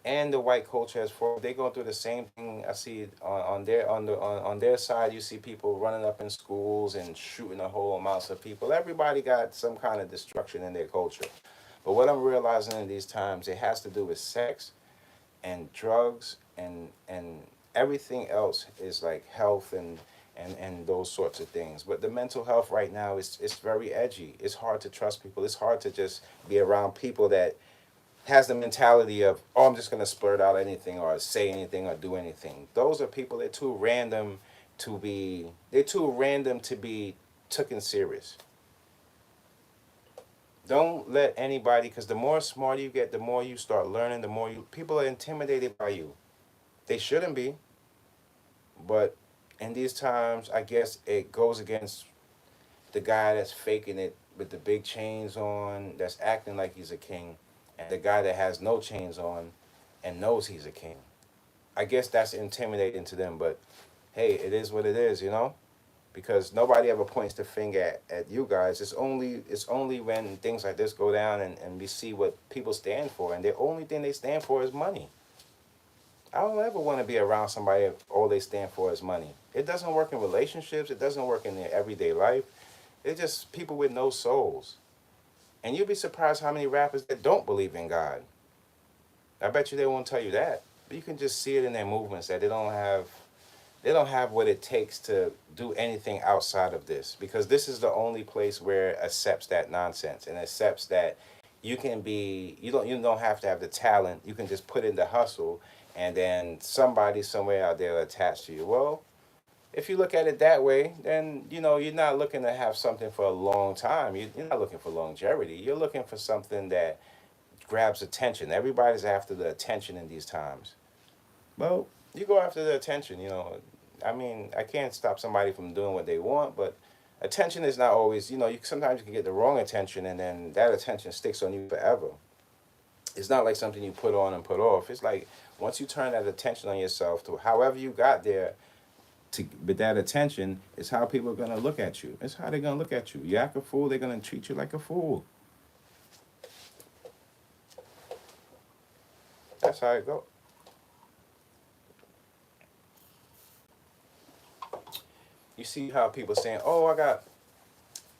S1: and the white culture has formed. They go through the same thing. I see on their side. You see people running up in schools and shooting a whole amounts of people. Everybody got some kind of destruction in their culture. But what I'm realizing in these times, it has to do with sex and drugs and Everything else is like health and those sorts of things. But the mental health right now is it's very edgy. It's hard to trust people. It's hard to just be around people that has the mentality of, oh, I'm just gonna splurt out anything or say anything or do anything. Those are people they're too random to be taken serious. Don't let anybody, because the more smarter you get, the more you start learning, the more you people are intimidated by you. They shouldn't be, but in these times, I guess it goes against the guy that's faking it with the big chains on, that's acting like he's a king, and the guy that has no chains on and knows he's a king. I guess that's intimidating to them, but hey, it is what it is, you know? Because nobody ever points the finger at you guys. It's only when things like this go down and we see what people stand for, and the only thing they stand for is money. I don't ever want to be around somebody if all they stand for is money. It doesn't work in relationships. It doesn't work in their everyday life. It's just people with no souls. And you'd be surprised how many rappers that don't believe in God. I bet you they won't tell you that. But you can just see it in their movements that they don't have what it takes to do anything outside of this, because this is the only place where it accepts that nonsense and accepts that you don't have to have the talent. You can just put in the hustle, and then somebody somewhere out there will attach to you. Well, if you look at it that way, then you're not looking to have something for a long time. You're not looking for longevity. You're looking for something that grabs attention. Everybody's after the attention in these times. Well, you go after the attention. I mean, I can't stop somebody from doing what they want, but attention is not always, you sometimes you can get the wrong attention, and then that attention sticks on you forever. It's not like something you put on and put off. It's like once you turn that attention on yourself to however you got there, with that attention, is how people are going to look at you. It's how they're going to look at you. You act a fool, they're going to treat you like a fool. That's how it goes. You see how people saying, oh, I got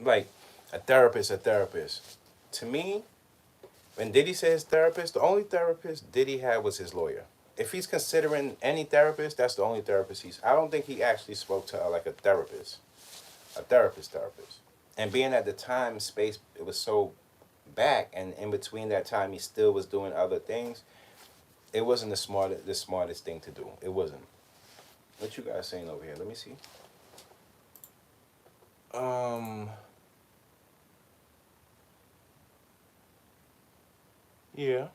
S1: like a therapist. To me, when Diddy said his therapist, the only therapist Diddy had was his lawyer. If he's considering any therapist, that's the only therapist I don't think he actually spoke to like a therapist. A therapist. And being at the time space, it was so back, and in between that time he still was doing other things. It wasn't the smartest thing to do. It wasn't. What you guys saying over here? Let me see. Yeah.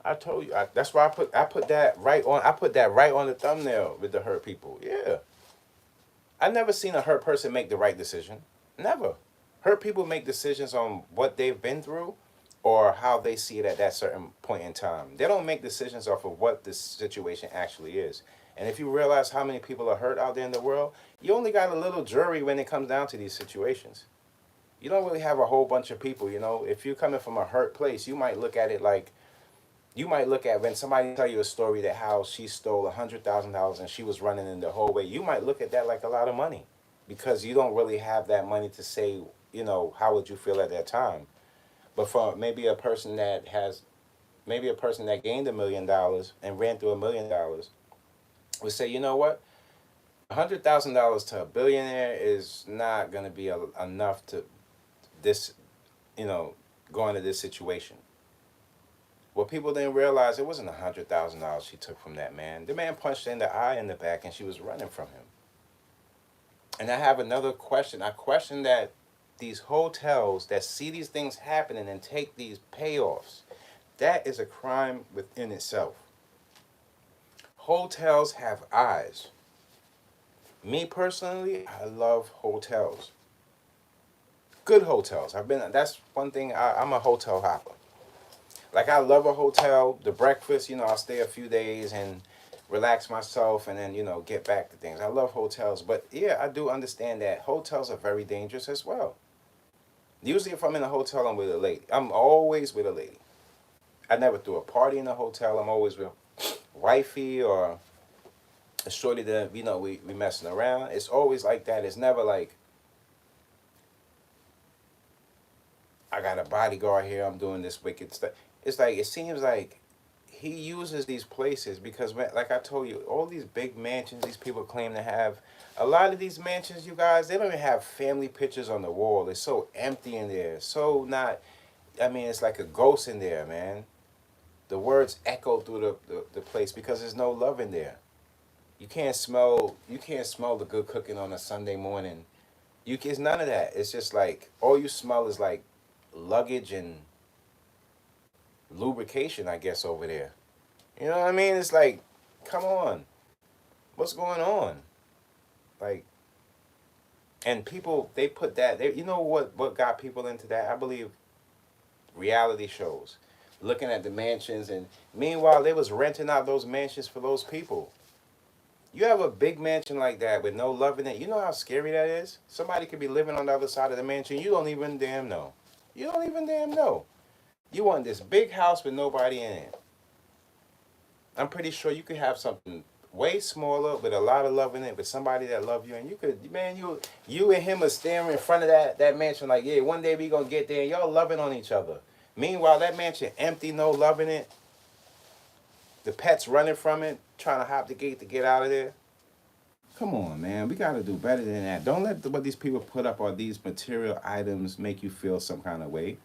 S1: I told you. That's why I put that right on. I put that right on the thumbnail with the hurt people. Yeah. I never seen a hurt person make the right decision. Never. Hurt people make decisions on what they've been through or how they see it at that certain point in time. They don't make decisions off of what this situation actually is. And if you realize how many people are hurt out there in the world, you only got a little jury when it comes down to these situations. You don't really have a whole bunch of people, If you're coming from a hurt place, you might look at it like, you might look at when somebody tell you a story that how she stole $100,000 and she was running in the whole way. You might look at that like a lot of money, because you don't really have that money to say, how would you feel at that time. But for maybe a person that gained $1 million and ran through $1 million would say, you know what, $100,000 to a billionaire is not going to be enough to this, go into this situation. Well, people didn't realize it wasn't $100,000 she took from that man. The man punched her in the eye in the back, and she was running from him. And I have another question. I question that these hotels that see these things happening and take these payoffs, that is a crime within itself. Hotels have eyes. Me personally, I love hotels. Good hotels. That's one thing, I'm a hotel hopper. Like, I love a hotel, the breakfast, I'll stay a few days and relax myself and then, get back to things. I love hotels. But yeah, I do understand that hotels are very dangerous as well. Usually if I'm in a hotel, I'm with a lady. I'm always with a lady. I never threw a party in a hotel. I'm always with wifey or a shorty that, we messing around. It's always like that. It's never like, I got a bodyguard here. I'm doing this wicked stuff. It's like it seems like he uses these places because, like I told you, all these big mansions these people claim to have. A lot of these mansions, you guys, they don't even have family pictures on the wall. It's so empty in there. So not. I mean, it's like a ghost in there, man. The words echo through the place because there's no love in there. You can't smell the good cooking on a Sunday morning. It's none of that. It's just like all you smell is like luggage and lubrication, I guess, over there. You know what I mean? It's like, come on, what's going on? Like, and people they put that. You know what got people into that? I believe reality shows, looking at the mansions, and meanwhile they was renting out those mansions for those people. You have a big mansion like that with no love in it. You know how scary that is? Somebody could be living on the other side of the mansion. You don't even damn know. You don't even damn know. You want this big house with nobody in it. I'm pretty sure you could have something way smaller with a lot of love in it with somebody that love you, and you could, man, you and him are staring in front of that mansion like, yeah, one day we gonna get there, and y'all loving on each other. Meanwhile, that mansion empty, no love in it. The pets running from it, trying to hop the gate to get out of there. Come on, man. We got to do better than that. Don't let what these people put up on these material items make you feel some kind of way.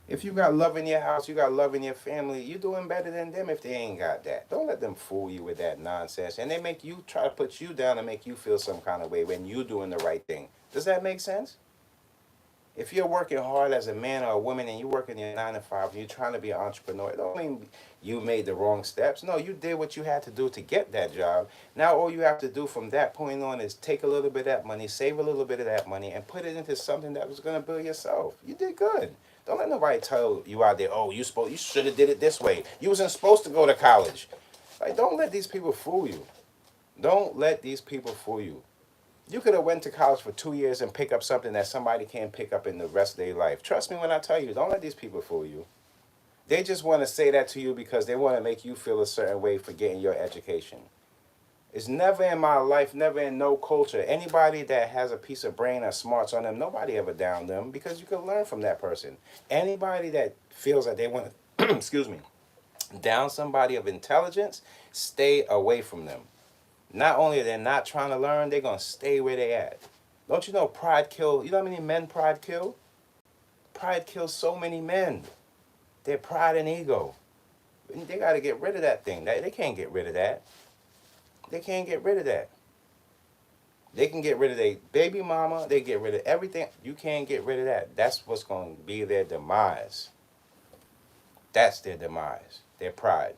S1: If you got love in your house, you got love in your family, you're doing better than them if they ain't got that. Don't let them fool you with that nonsense. And they make you try to put you down and make you feel some kind of way when you're doing the right thing. Does that make sense? If you're working hard as a man or a woman and you're working your 9 to 5 and you're trying to be an entrepreneur, it don't mean you made the wrong steps. No, you did what you had to do to get that job. Now all you have to do from that point on is take a little bit of that money, save a little bit of that money, and put it into something that was going to build yourself. You did good. Don't let nobody tell you out there, oh, you should have did it this way. You wasn't supposed to go to college. Like, don't let these people fool you. Don't let these people fool you. You could have went to college for 2 years and pick up something that somebody can't pick up in the rest of their life. Trust me when I tell you, don't let these people fool you. They just want to say that to you because they want to make you feel a certain way for getting your education. It's never in my life, never in no culture. Anybody that has a piece of brain or smarts on them, nobody ever down them because you can learn from that person. Anybody that feels that they want to, excuse me, down somebody of intelligence, stay away from them. Not only are they not trying to learn, they're going to stay where they at. Don't you know pride kill? You know how many men pride kill? Pride kills so many men. Their pride and ego. They got to get rid of that thing. They can't get rid of that. They can't get rid of that. They can get rid of their baby mama. They get rid of everything. You can't get rid of that. That's what's going to be their demise. That's their demise. Their pride.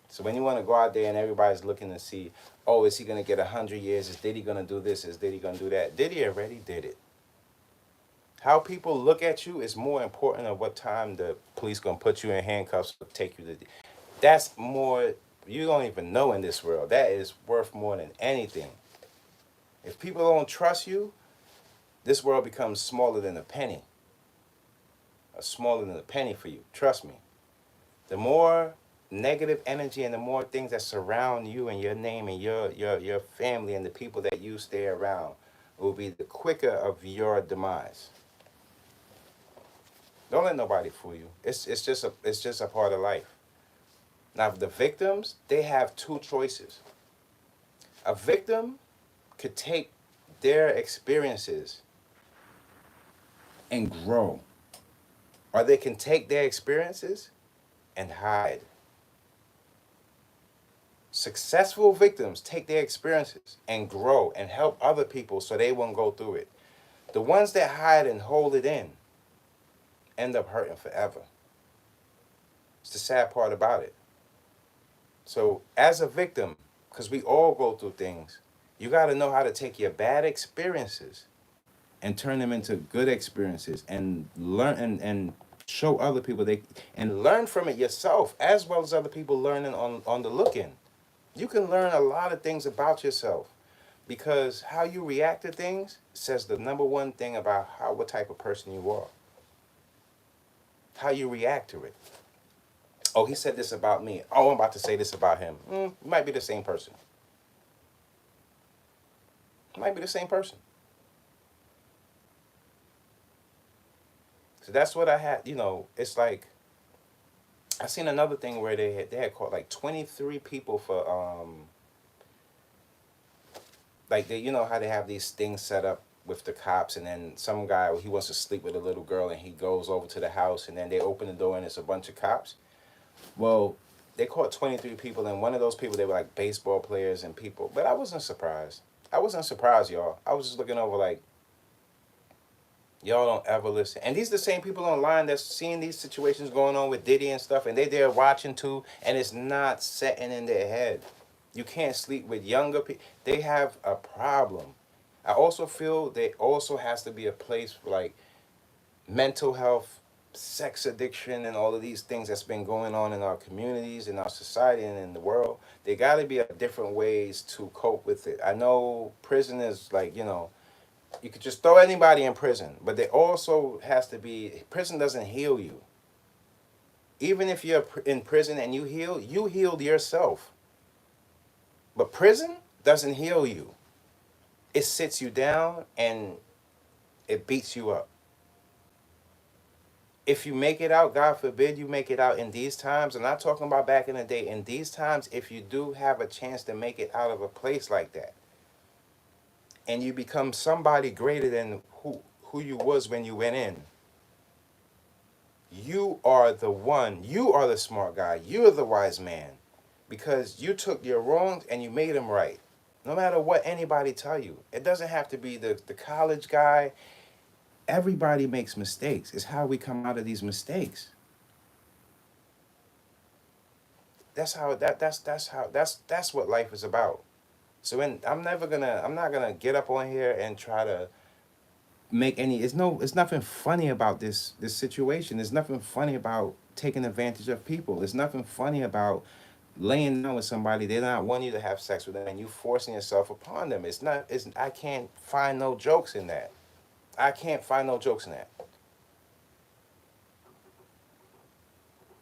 S1: So when you want to go out there and everybody's looking to see, oh, is he going to get 100 years? Is Diddy going to do this? Is Diddy going to do that? Diddy already did it. How people look at you is more important than what time the police going to put you in handcuffs or take you to. That's more, you don't even know in this world. That is worth more than anything. If people don't trust you, this world becomes smaller than a penny. Smaller than a penny for you. Trust me. The more negative energy and the more things that surround you and your name and your family and the people that you stay around will be the quicker of your demise. Don't let nobody fool you. It's just a part of life. Now the victims, they have two choices. A victim could take their experiences and grow. Or they can take their experiences and hide. Successful victims take their experiences and grow and help other people so they won't go through it. The ones that hide and hold it in end up hurting forever. It's the sad part about it. So as a victim, because we all go through things, you got to know how to take your bad experiences and turn them into good experiences and learn and show other people and learn from it yourself as well as other people learning on the look-in. You can learn a lot of things about yourself because how you react to things says the number one thing about what type of person you are. How you react to it. Oh, he said this about me. Oh, I'm about to say this about him. You might be the same person. Might be the same person. So that's what I had. It's like I seen another thing where they had caught like 23 people for like they how they have these things set up with the cops, and then some guy, he wants to sleep with a little girl, and he goes over to the house, and then they open the door and it's a bunch of cops. Well, they caught 23 people, and one of those people, they were like baseball players and people. But I wasn't surprised. I wasn't surprised, y'all. I was just looking over like, y'all don't ever listen. And these are the same people online that's seeing these situations going on with Diddy and stuff, and they there watching too, and it's not setting in their head. You can't sleep with younger people. They have a problem. I also feel there also has to be a place for like mental health, sex addiction, and all of these things that's been going on in our communities, in our society, and in the world. There got to be different ways to cope with it. I know prison is like, you could just throw anybody in prison, but there also has to be, prison doesn't heal you. Even if you're in prison and you healed yourself. But prison doesn't heal you. It sits you down and it beats you up. If you make it out, God forbid you make it out in these times, I'm not talking about back in the day, in these times, if you do have a chance to make it out of a place like that, and you become somebody greater than who you was when you went in, you are the one, you are the smart guy, you're the wise man, because you took your wrongs and you made them right. No matter what anybody tell you. It doesn't have to be the college guy. Everybody makes mistakes. It's how we come out of these mistakes. That's what life is about. So I'm not gonna get up on here and try to make any. It's nothing funny about this situation. There's nothing funny about taking advantage of people. There's nothing funny about laying down with somebody they not want you to have sex with them and you forcing yourself upon them. I can't find no jokes in that. I can't find no jokes in that.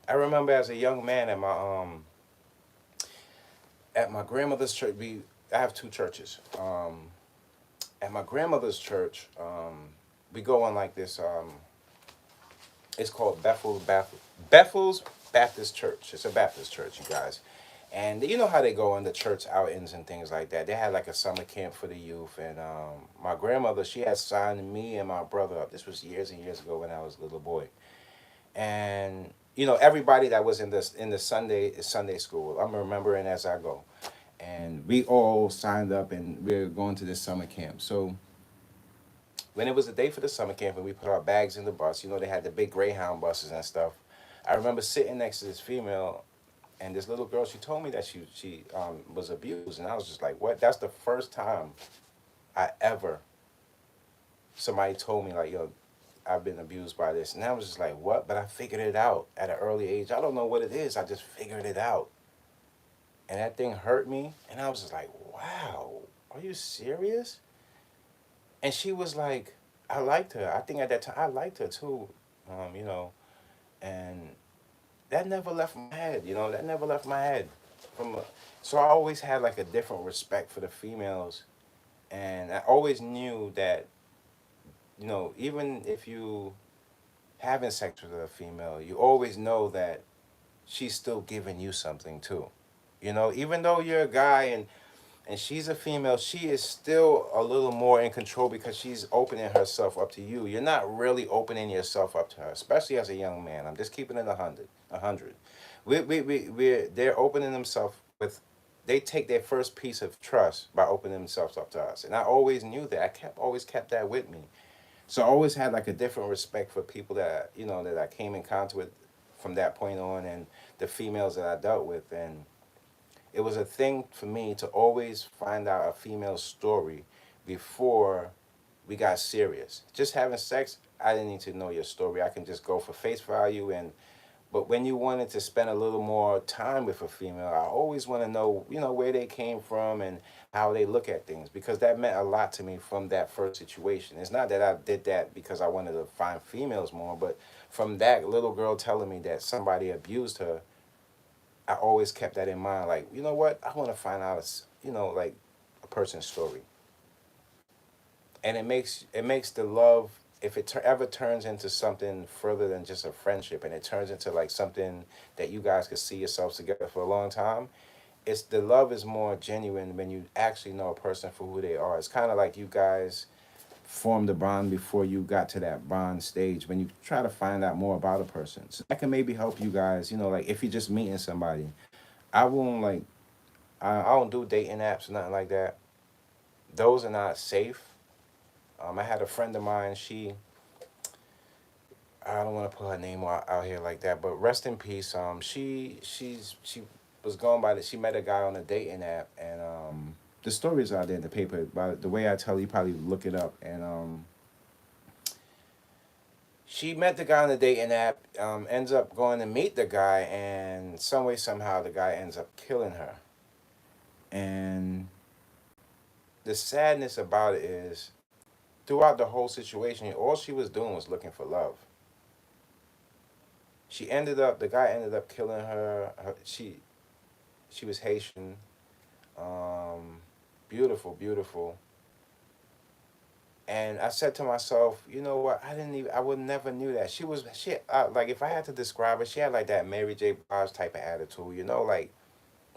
S1: I remember as a young man at my grandmother's church. I have two churches. At my grandmother's church, we go on like this. It's called Bethel's Baptist Church. It's a Baptist church, you guys. And you know how they go on the church outings and things like that. They had like a summer camp for the youth, and my grandmother, she had signed me and my brother up. This was years and years ago when I was a little boy, and everybody that was in the Sunday school. I'm remembering as I go, and we all signed up, and we are going to this summer camp. So when it was the day for the summer camp and we put our bags in the bus, they had the big Greyhound buses and stuff. I remember sitting next to this female, and this little girl, she told me that she was abused, and I was just like, what? That's the first time I ever somebody told me like, yo, I've been abused by this, and I was just like, what? But I figured it out at an early age. I don't know what it is. I just figured it out, and that thing hurt me, and I was just like, wow, are you serious? And she was like, I liked her. I think at that time I liked her too, and that never left my head. That never left my head. So I always had like a different respect for the females, and I always knew that, even if you having sex with a female, you always know that she's still giving you something too. Even though you're a guy and she's a female, she is still a little more in control because she's opening herself up to you. You're not really opening yourself up to her, especially as a young man. I'm just keeping it 100. They're opening themselves with, they take their first piece of trust by opening themselves up to us. And I always knew that. Always kept that with me. So I always had like a different respect for people that I came in contact with from that point on, and the females that I dealt with. And it was a thing for me to always find out a female's story before we got serious. Just having sex, I didn't need to know your story. I can just go for face value. But when you wanted to spend a little more time with a female, I always want to know, where they came from and how they look at things, because that meant a lot to me from that first situation. It's not that I did that because I wanted to find females more, but from that little girl telling me that somebody abused her, I always kept that in mind. Like, you know what? I want to find out, like a person's story. And it makes the love if it ever turns into something further than just a friendship, and it turns into like something that you guys could see yourselves together for a long time, it's the love is more genuine when you actually know a person for who they are. It's kind of like you guys formed a bond before you got to that bond stage when you try to find out more about a person. So that can maybe help you guys, like if you're just meeting somebody. I won't like I don't do dating apps, nothing like that. Those are not safe. I had a friend of mine, I don't want to put her name out here like that, but rest in peace. She was going by that. She met a guy on a dating app, and the stories out there in the paper. By the way I tell you, probably look it up. And she met the guy on the dating app. Ends up going to meet the guy, and some way somehow the guy ends up killing her. And the sadness about it is, throughout the whole situation, all she was doing was looking for love. The guy ended up killing she was Haitian, um, beautiful, beautiful. And I said to myself, you know what? I would never knew that. Like if I had to describe her, she had like that Mary J. Blige type of attitude,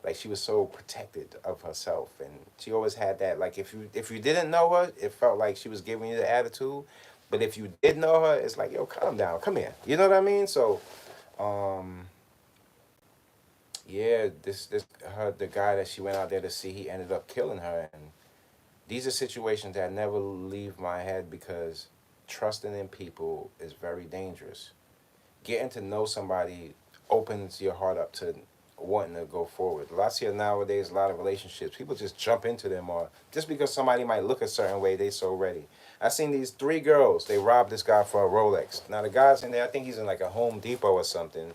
S1: like she was so protected of herself, and she always had that. Like if you didn't know her, it felt like she was giving you the attitude, but if you did know her, it's like, yo, calm down, come here. You know what I mean? So, um, yeah, this her the guy that she went out there to see, he ended up killing her, and these are situations that never leave my head because trusting in people is very dangerous. Getting to know somebody opens your heart up to wanting to go forward. I see nowadays a lot of relationships. People just jump into them, or just because somebody might look a certain way, they so ready. I seen these three girls. They robbed this guy for a Rolex. Now the guy's in there. I think he's in like a Home Depot or something,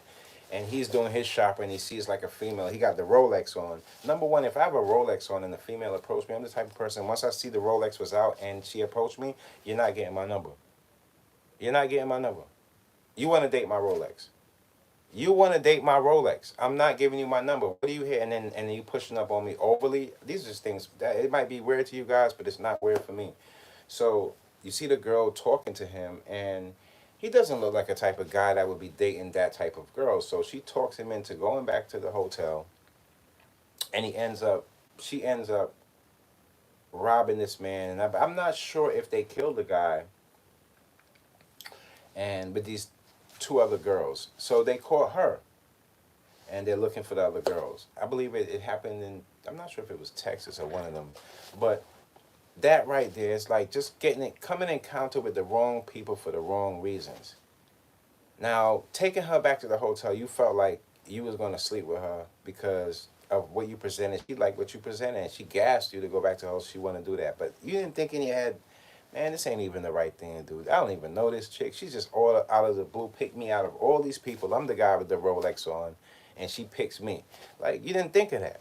S1: and he's doing his shopping. He sees like a female. He got the Rolex on. Number one, if I have a Rolex on and the female approached me, I'm the type of person. Once I see the Rolex was out and she approached me, you're not getting my number. You're not getting my number. You want to date my Rolex. You want to date my Rolex. I'm not giving you my number. What are you here? And then you pushing up on me overly. These are just things that it might be weird to you guys, but it's not weird for me. So you see the girl talking to him, and he doesn't look like a type of guy that would be dating that type of girl. So she talks him into going back to the hotel, and she ends up robbing this man. And I'm not sure if they killed the guy, and with these two other girls. So they caught her, and they're looking for the other girls. I believe it happened in, I'm not sure if it was Texas or one of them, but that right there is like just coming in encounter with the wrong people for the wrong reasons. Now, taking her back to the hotel, you felt like you was going to sleep with her because of what you presented. She liked what you presented, and she gassed you to go back to her. She wanted to do that, but you didn't think in your head, man, this ain't even the right thing to do. I don't even know this chick. She's just all out of the blue, picked me out of all these people. I'm the guy with the Rolex on, and she picks me. Like, you didn't think of that.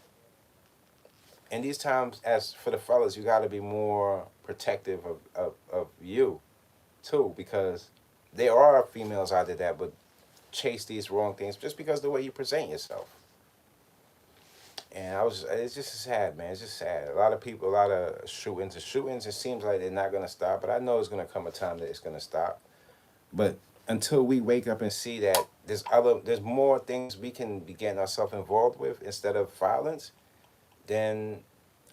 S1: And these times, as for the fellas, you got to be more protective of you, too, because there are females out there that would chase these wrong things just because of the way you present yourself. And it's just sad, man. It's just sad. A lot of people, a lot of shootings. It seems like they're not gonna stop, but I know it's gonna come a time that it's gonna stop. But until we wake up and see that there's more things we can be getting ourselves involved with instead of violence, then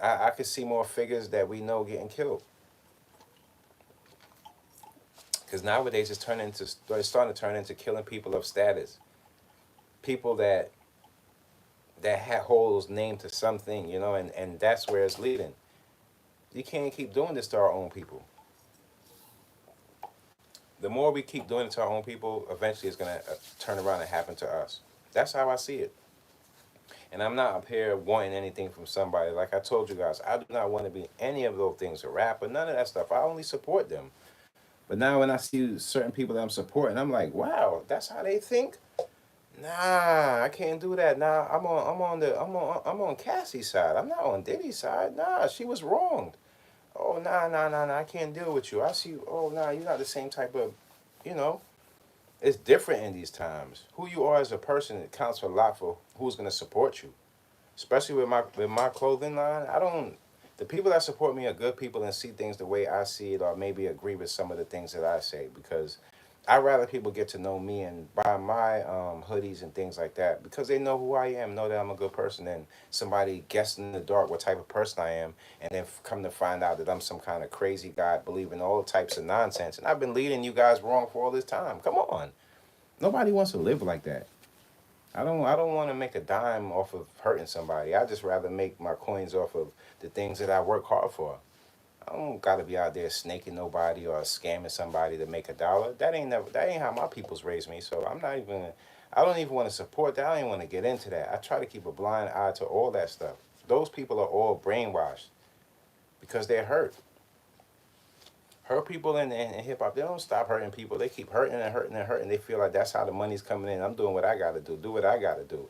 S1: I could see more figures that we know getting killed. Because nowadays it's starting to turn into killing people of status, people that holds name to something, and that's where it's leading. You can't keep doing this to our own people. The more we keep doing it to our own people, eventually it's gonna turn around and happen to us. That's how I see it. And I'm not up here wanting anything from somebody. Like I told you guys, I do not want to be any of those things, a rapper, none of that stuff. I only support them. But now when I see certain people that I'm supporting, I'm like, wow, that's how they think. Nah, I can't do that. Nah, I'm on Cassie's side. I'm not on Diddy's side. Nah, she was wronged. Oh, nah, I can't deal with you. I see. Oh, nah, you're not the same type of, you know. It's different in these times. Who you are as a person, it counts a lot for who's gonna support you. Especially with my clothing line, I don't. The people that support me are good people and see things the way I see it, or maybe agree with some of the things that I say, because I'd rather people get to know me and buy my hoodies and things like that because they know who I am, know that I'm a good person, and somebody guessing in the dark what type of person I am, and then come to find out that I'm some kind of crazy guy believing all types of nonsense. And I've been leading you guys wrong for all this time. Come on. Nobody wants to live like that. I don't want to make a dime off of hurting somebody. I just rather make my coins off of the things that I work hard for. I don't gotta be out there snaking nobody or scamming somebody to make a dollar. That ain't how my people's raised me. So I don't even want to support that. I don't even want to get into that. I try to keep a blind eye to all that stuff. Those people are all brainwashed because they're hurt. Hurt people in hip hop, they don't stop hurting people. They keep hurting and hurting and hurting. They feel like that's how the money's coming in. I'm doing what I gotta do what I gotta do.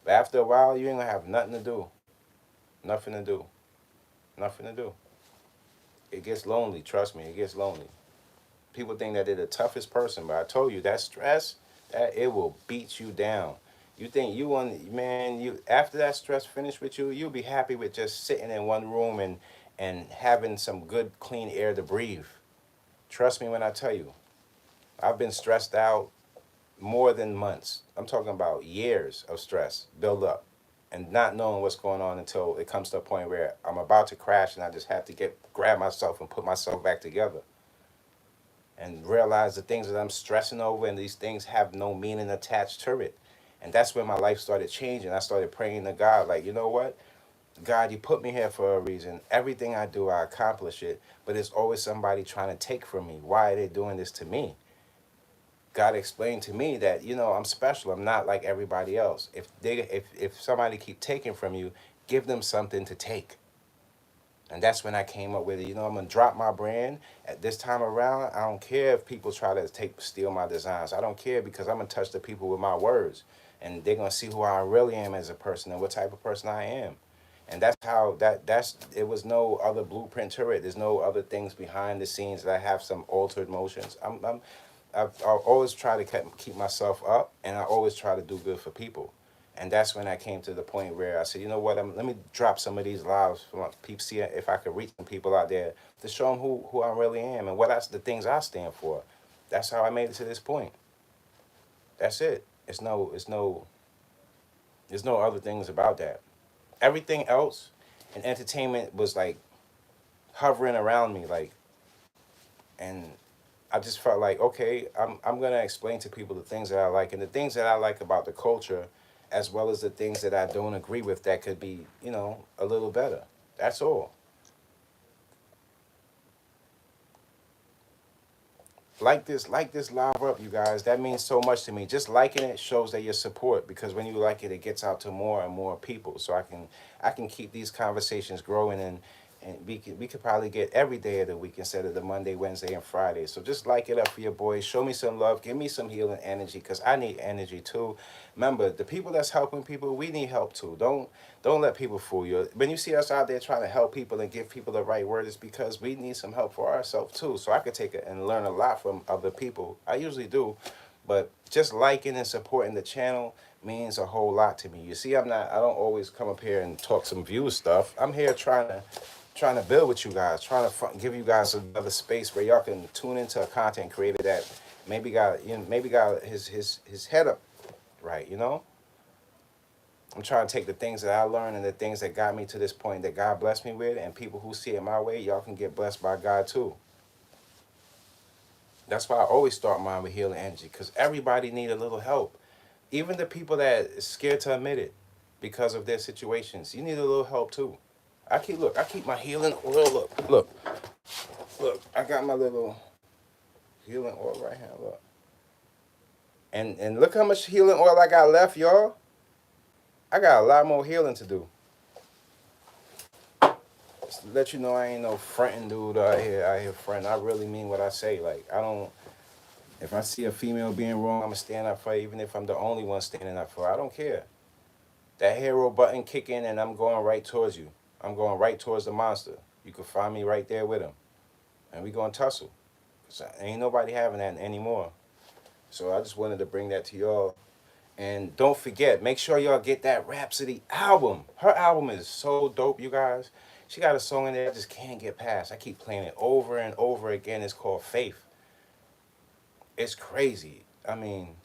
S1: But after a while, you ain't gonna have nothing to do. Nothing to do. Nothing to do. It gets lonely. Trust me, it gets lonely. People think that they're the toughest person, but I told you that stress, that it will beat you down. You think you want, man, you after that stress finish with you, you'll be happy with just sitting in one room and having some good clean air to breathe. Trust me when I tell you. I've been stressed out more than months. I'm talking about years of stress build up and not knowing what's going on until it comes to a point where I'm about to crash and I just have to grab myself and put myself back together and realize the things that I'm stressing over and these things have no meaning attached to it. And that's when my life started changing. I started praying to God, like, you know what? God, you put me here for a reason. Everything I do, I accomplish it. But there's always somebody trying to take from me. Why are they doing this to me? God explained to me that, I'm special. I'm not like everybody else. If somebody keep taking from you, give them something to take. And that's when I came up with it. I'm gonna drop my brand at this time around. I don't care if people try to steal my designs. I don't care because I'm gonna touch the people with my words, and they're gonna see who I really am as a person and what type of person I am. And that's how that's it was no other blueprint to it. There's no other things behind the scenes that I have some altered motions. I always try to keep myself up, and I always try to do good for people. And that's when I came to the point where I said, you know what, let me drop some of these lives for my people, see if I could reach some people out there to show them who I really am and the things I stand for. That's how I made it to this point. That's it. There's no other things about that. Everything else in entertainment was like hovering around me, like, and I just felt like, okay, I'm gonna explain to people the things that I like and the things that I like about the culture, as well as the things that I don't agree with that could be, a little better. That's all. Like this live up, you guys. That means so much to me. Just liking it shows that your support, because when you like it, it gets out to more and more people. So I can keep these conversations growing, and we could probably get every day of the week instead of the Monday, Wednesday, and Friday. So just like it up for your boys. Show me some love. Give me some healing energy, because I need energy too. Remember, the people that's helping people, we need help too. Don't let people fool you. When you see us out there trying to help people and give people the right word, it's because we need some help for ourselves too. So I could take it and learn a lot from other people. I usually do, but just liking and supporting the channel means a whole lot to me. You see, I don't always come up here and talk some view stuff. I'm here trying to build with you guys, trying to give you guys another space where y'all can tune into a content creator that maybe got his head up right. I'm trying to take the things that I learned and the things that got me to this point that God blessed me with, and people who see it my way, y'all can get blessed by God too. That's why I always start mine with healing energy, because everybody need a little help. Even the people that is scared to admit it because of their situations, you need a little help too. I keep my healing oil. Look. I got my little healing oil right here. Look, and look how much healing oil I got left, y'all. I got a lot more healing to do. Just to let you know, I ain't no fronting dude out here fronting. I really mean what I say. Like, I don't. If I see a female being wrong, I'ma stand up for her, even if I'm the only one standing up for her. I don't care. That hero button kick in, and I'm going right towards you. I'm going right towards the monster. You can find me right there with him, and we gonna tussle. 'Cause ain't nobody having that anymore. So I just wanted to bring that to y'all. And don't forget, make sure y'all get that Rhapsody album. Her album is so dope, you guys. She got a song in there I just can't get past. I keep playing it over and over again. It's called Faith. It's crazy. I mean,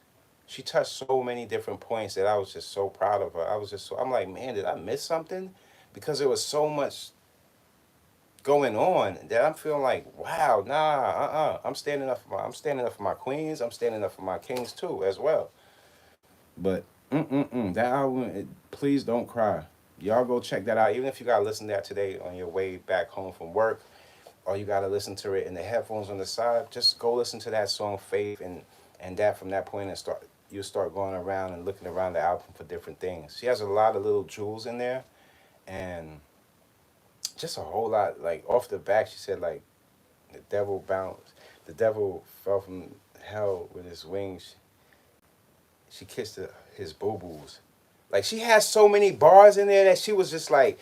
S1: she touched so many different points that I was just so proud of her. I was just so, I'm like, man, did I miss something? Because there was so much going on that I'm feeling like, wow, I'm standing up for my queens. I'm standing up for my kings too, as well. But that album, please don't cry. Y'all go check that out. Even if you gotta listen to that today on your way back home from work, or you gotta listen to it in the headphones on the side, just go listen to that song Faith, and that from that point and start going around and looking around the album for different things. She has a lot of little jewels in there, and just a whole lot. Like off the back, she said like the devil bounced, the devil fell from hell with his wings. She kissed his boo boos. Like she has so many bars in there that she was just like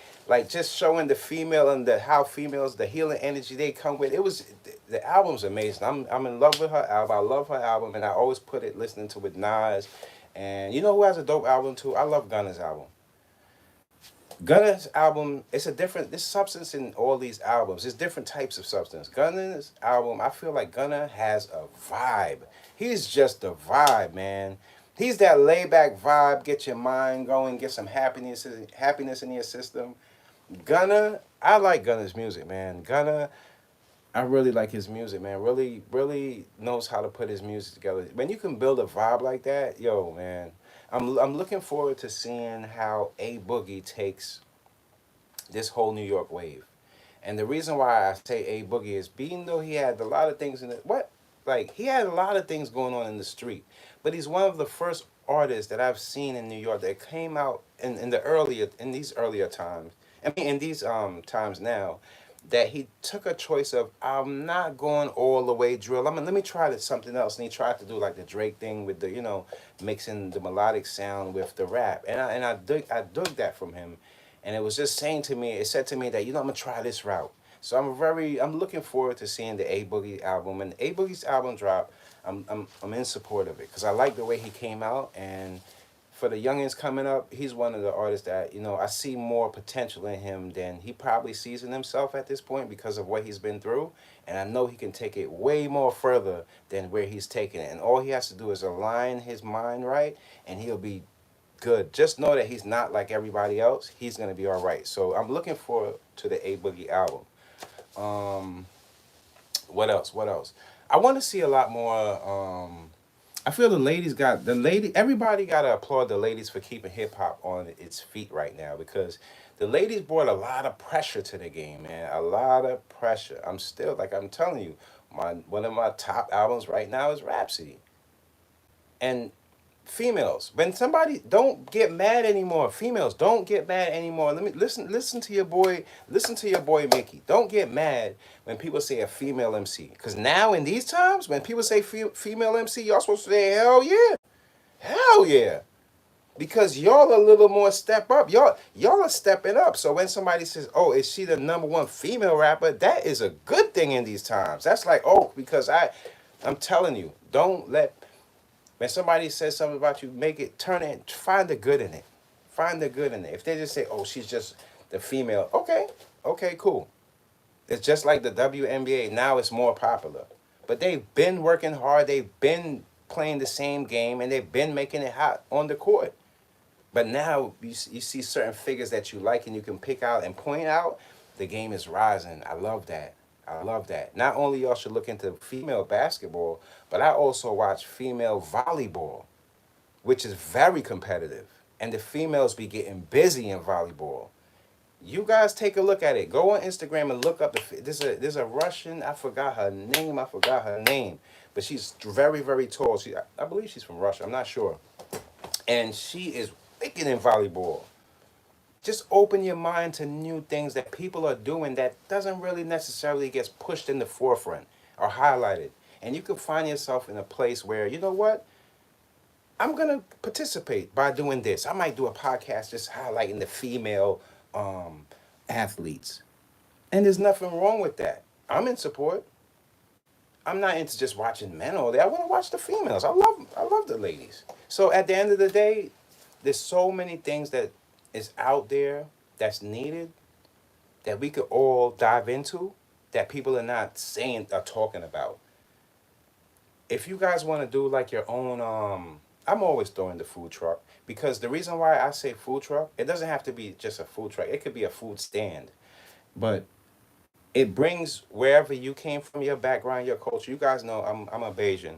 S1: just showing the female and the how females the healing energy they come with. It was the album's amazing. I'm in love with her album. I love her album, and I always put it listening to with Nas. And you know who has a dope album too? I love Gunna's album. Gunna's album, it's a different, there's substance in all these albums. There's different types of substance. Gunna's album, I feel like Gunna has a vibe. He's just a vibe, man. He's that laid back vibe, get your mind going, get some happiness in your system. Gunna, I like Gunna's music, man. Gunna, I really like his music, man. Really, really knows how to put his music together. When you can build a vibe like that, yo, man, I'm looking forward to seeing how A Boogie takes this whole New York wave. And the reason why I say A Boogie is being though he had a lot of things in it. What? Like he had a lot of things going on in the street, but he's one of the first artists that I've seen in New York that came out in these earlier times. I mean, in these times now, that he took a choice of I'm not going all the way drill. Let me try this something else, and he tried to do like the Drake thing with the mixing the melodic sound with the rap, and I dug that from him, and it was just saying to me, it said to me that I'm gonna try this route. So I'm looking forward to seeing the A Boogie album, and A Boogie's album drop. I'm in support of it because I like the way he came out, and for the youngins coming up, he's one of the artists that I see more potential in him than he probably sees in himself at this point because of what he's been through, and I know he can take it way more further than where he's taking it. And all he has to do is align his mind right, and he'll be good. Just know that he's not like everybody else. He's gonna be all right. So I'm looking forward to the A Boogie album. Um, what else? What else? I want to see a lot more. I feel everybody got to applaud the ladies for keeping hip hop on its feet right now because the ladies brought a lot of pressure to the game, man. A lot of pressure. I'm still, like I'm telling you, one of my top albums right now is Rhapsody. And females, when somebody don't get mad anymore. Females don't get mad anymore. Let me listen to your boy. Listen to your boy Mickey. Don't get mad when people say a female MC. Because now in these times, when people say female MC, y'all supposed to say hell yeah, hell yeah. Because y'all a little more step up. Y'all are stepping up. So when somebody says, "Oh, is she the number one female rapper?" That is a good thing in these times. That's like, oh, because I'm telling you, don't let when somebody says something about you, make it turn it, find the good in it. Find the good in it. If they just say, oh, she's just the female, okay, okay, cool. It's just like the WNBA. Now it's more popular. But they've been working hard, they've been playing the same game, and they've been making it hot on the court. But now you see certain figures that you like and you can pick out and point out, the game is rising. I love that. I love that. Not only y'all should look into female basketball, but I also watch female volleyball, which is very competitive. And the females be getting busy in volleyball. You guys take a look at it. Go on Instagram and look up there's a Russian, I forgot her name. But she's very, very tall. I believe she's from Russia. I'm not sure. And she is wicked in volleyball. Just open your mind to new things that people are doing that doesn't really necessarily gets pushed in the forefront or highlighted. And you can find yourself in a place where, you know what? I'm gonna participate by doing this. I might do a podcast just highlighting the female um, athletes. And there's nothing wrong with that. I'm in support. I'm not into just watching men all day. I want to watch the females. I love the ladies. So at the end of the day, there's so many things that is out there that's needed. that we could all dive into that people are not saying are talking about. If you guys want to do like your own, I'm always throwing the food truck because the reason why I say food truck, it doesn't have to be just a food truck. It could be a food stand, but it brings wherever you came from, your background, your culture. You guys know I'm a Bayesian.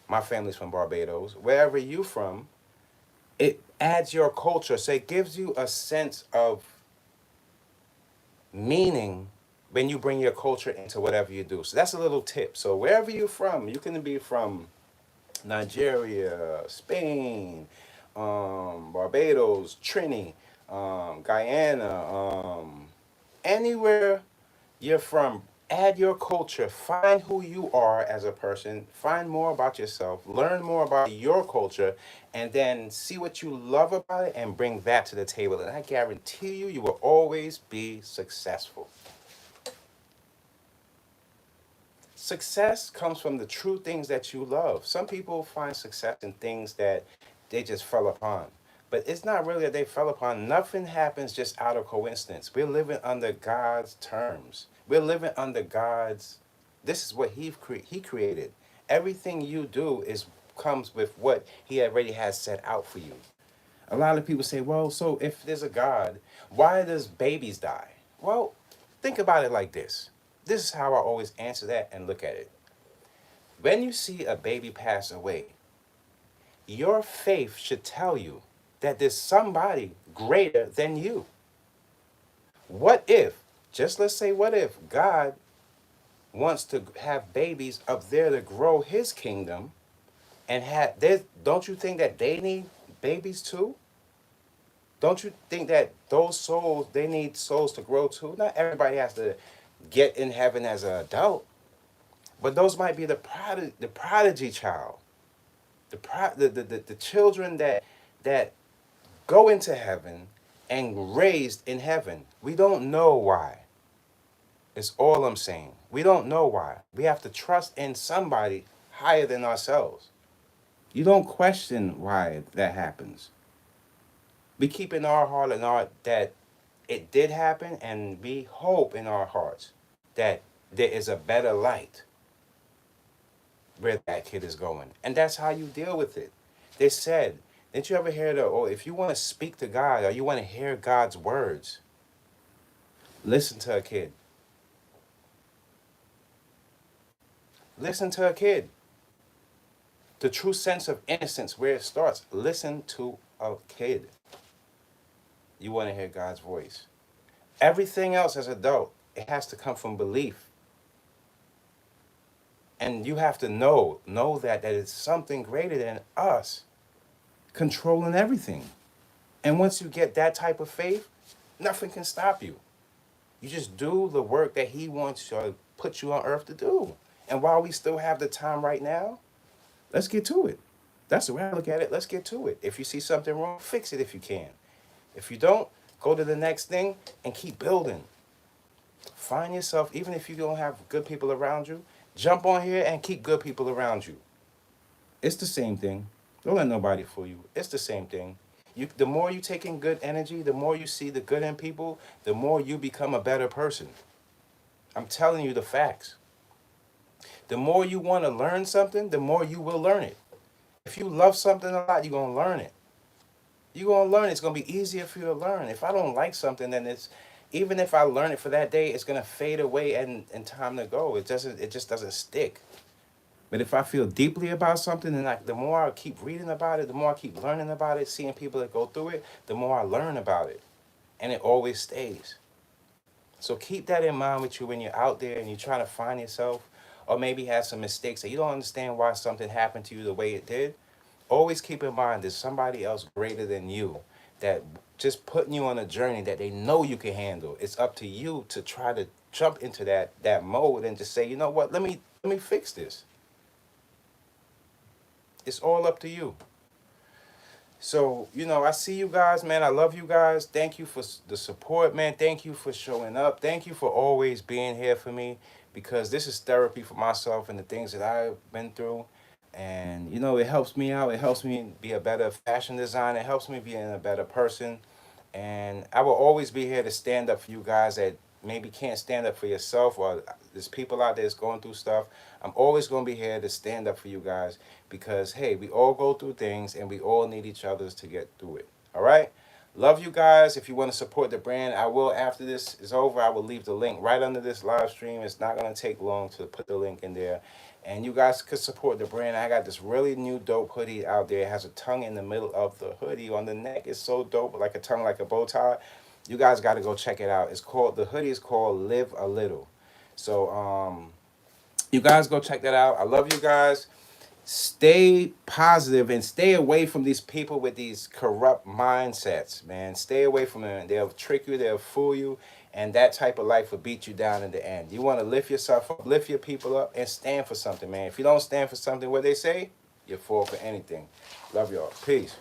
S1: My family's from Barbados. Wherever you from, it adds your culture. So it gives you a sense of meaning when you bring your culture into whatever you do. So that's a little tip. So wherever you're from, you can be from Nigeria, Spain, Barbados, Trini, Guyana, anywhere you're from, add your culture, find who you are as a person, find more about yourself, learn more about your culture, and then see what you love about it and bring that to the table. And I guarantee you, you will always be successful. Success comes from the true things that you love. Some people find success in things that they just fell upon. But it's not really that they fell upon. Nothing happens just out of coincidence. We're living under God's terms. We're living under God's. This is what He created. Everything you do is comes with what He already has set out for you. A lot of people say, well, so if there's a God, why does babies die? Well, think about it like this. This is how I always answer that and look at it. When you see a baby pass away, your faith should tell you that there's somebody greater than you. What if, just let's say, what if God wants to have babies up there to grow His kingdom and have, don't you think that they need babies too? Don't you think that those souls, they need souls to grow too? Not everybody has to get in heaven as an adult, but those might be the prodigy child, the children that go into heaven and raised in heaven. We don't know why. It's all I'm saying. We don't know why. We have to trust in somebody higher than ourselves. You don't question why that happens. We keep in our heart and our that it did happen, and we hope in our hearts that there is a better light where that kid is going. And that's how you deal with it. They said, didn't you ever hear if you want to speak to God or you want to hear God's words, listen to a kid. Listen to a kid. The true sense of innocence, where it starts, listen to a kid. You want to hear God's voice. Everything else as an adult, it has to come from belief. And you have to know that it's something greater than us controlling everything. And once you get that type of faith, nothing can stop you. You just do the work that He wants to put you on earth to do. And while we still have the time right now, let's get to it. That's the way I look at it. Let's get to it. If you see something wrong, fix it if you can. If you don't, go to the next thing and keep building. Find yourself, even if you don't have good people around you, jump on here and keep good people around you. It's the same thing. Don't let nobody fool you. It's the same thing. The more you take in good energy, the more you see the good in people, the more you become a better person. I'm telling you the facts. The more you want to learn something, the more you will learn it. If you love something a lot, you're going to learn it. You're going to learn it. It's going to be easier for you to learn. If I don't like something, then even if I learn it for that day, it's going to fade away and time to go. It just doesn't stick. But if I feel deeply about something, and the more I keep reading about it, the more I keep learning about it, seeing people that go through it, the more I learn about it. And it always stays. So keep that in mind with you when you're out there and you're trying to find yourself, or maybe have some mistakes that you don't understand why something happened to you the way it did. Always keep in mind there's somebody else greater than you that just putting you on a journey that they know you can handle. It's up to you to try to jump into that mode and just say, you know what, let me fix this. It's all up to you. So, I see you guys, man. I love you guys. Thank you for the support, man. Thank you for showing up. Thank you for always being here for me, because this is therapy for myself and the things that I've been through. And, it helps me out. It helps me be a better fashion designer. It helps me be a better person. And I will always be here to stand up for you guys that maybe can't stand up for yourself, or there's people out there that's going through stuff, I'm always going to be here to stand up for you guys, because hey, we all go through things and we all need each other to get through it. All right. Love you guys. If you want to support the brand, I will, after this is over, I will leave the link right under this live stream. It's not going to take long to put the link in there. And you guys could support the brand. I got this really new dope hoodie out there. It has a tongue in the middle of the hoodie on the neck. It's so dope, like a tongue, like a bow tie. You guys got to go check it out. It's called, the hoodie is called Live a Little. So you guys go check that out. I love you guys. Stay positive and stay away from these people with these corrupt mindsets, man. Stay away from them. They'll trick you, they'll fool you, and that type of life will beat you down in the end. You want to lift yourself up, lift your people up, and stand for something, man. If you don't stand for something, what they say, you fall for anything. Love y'all. Peace.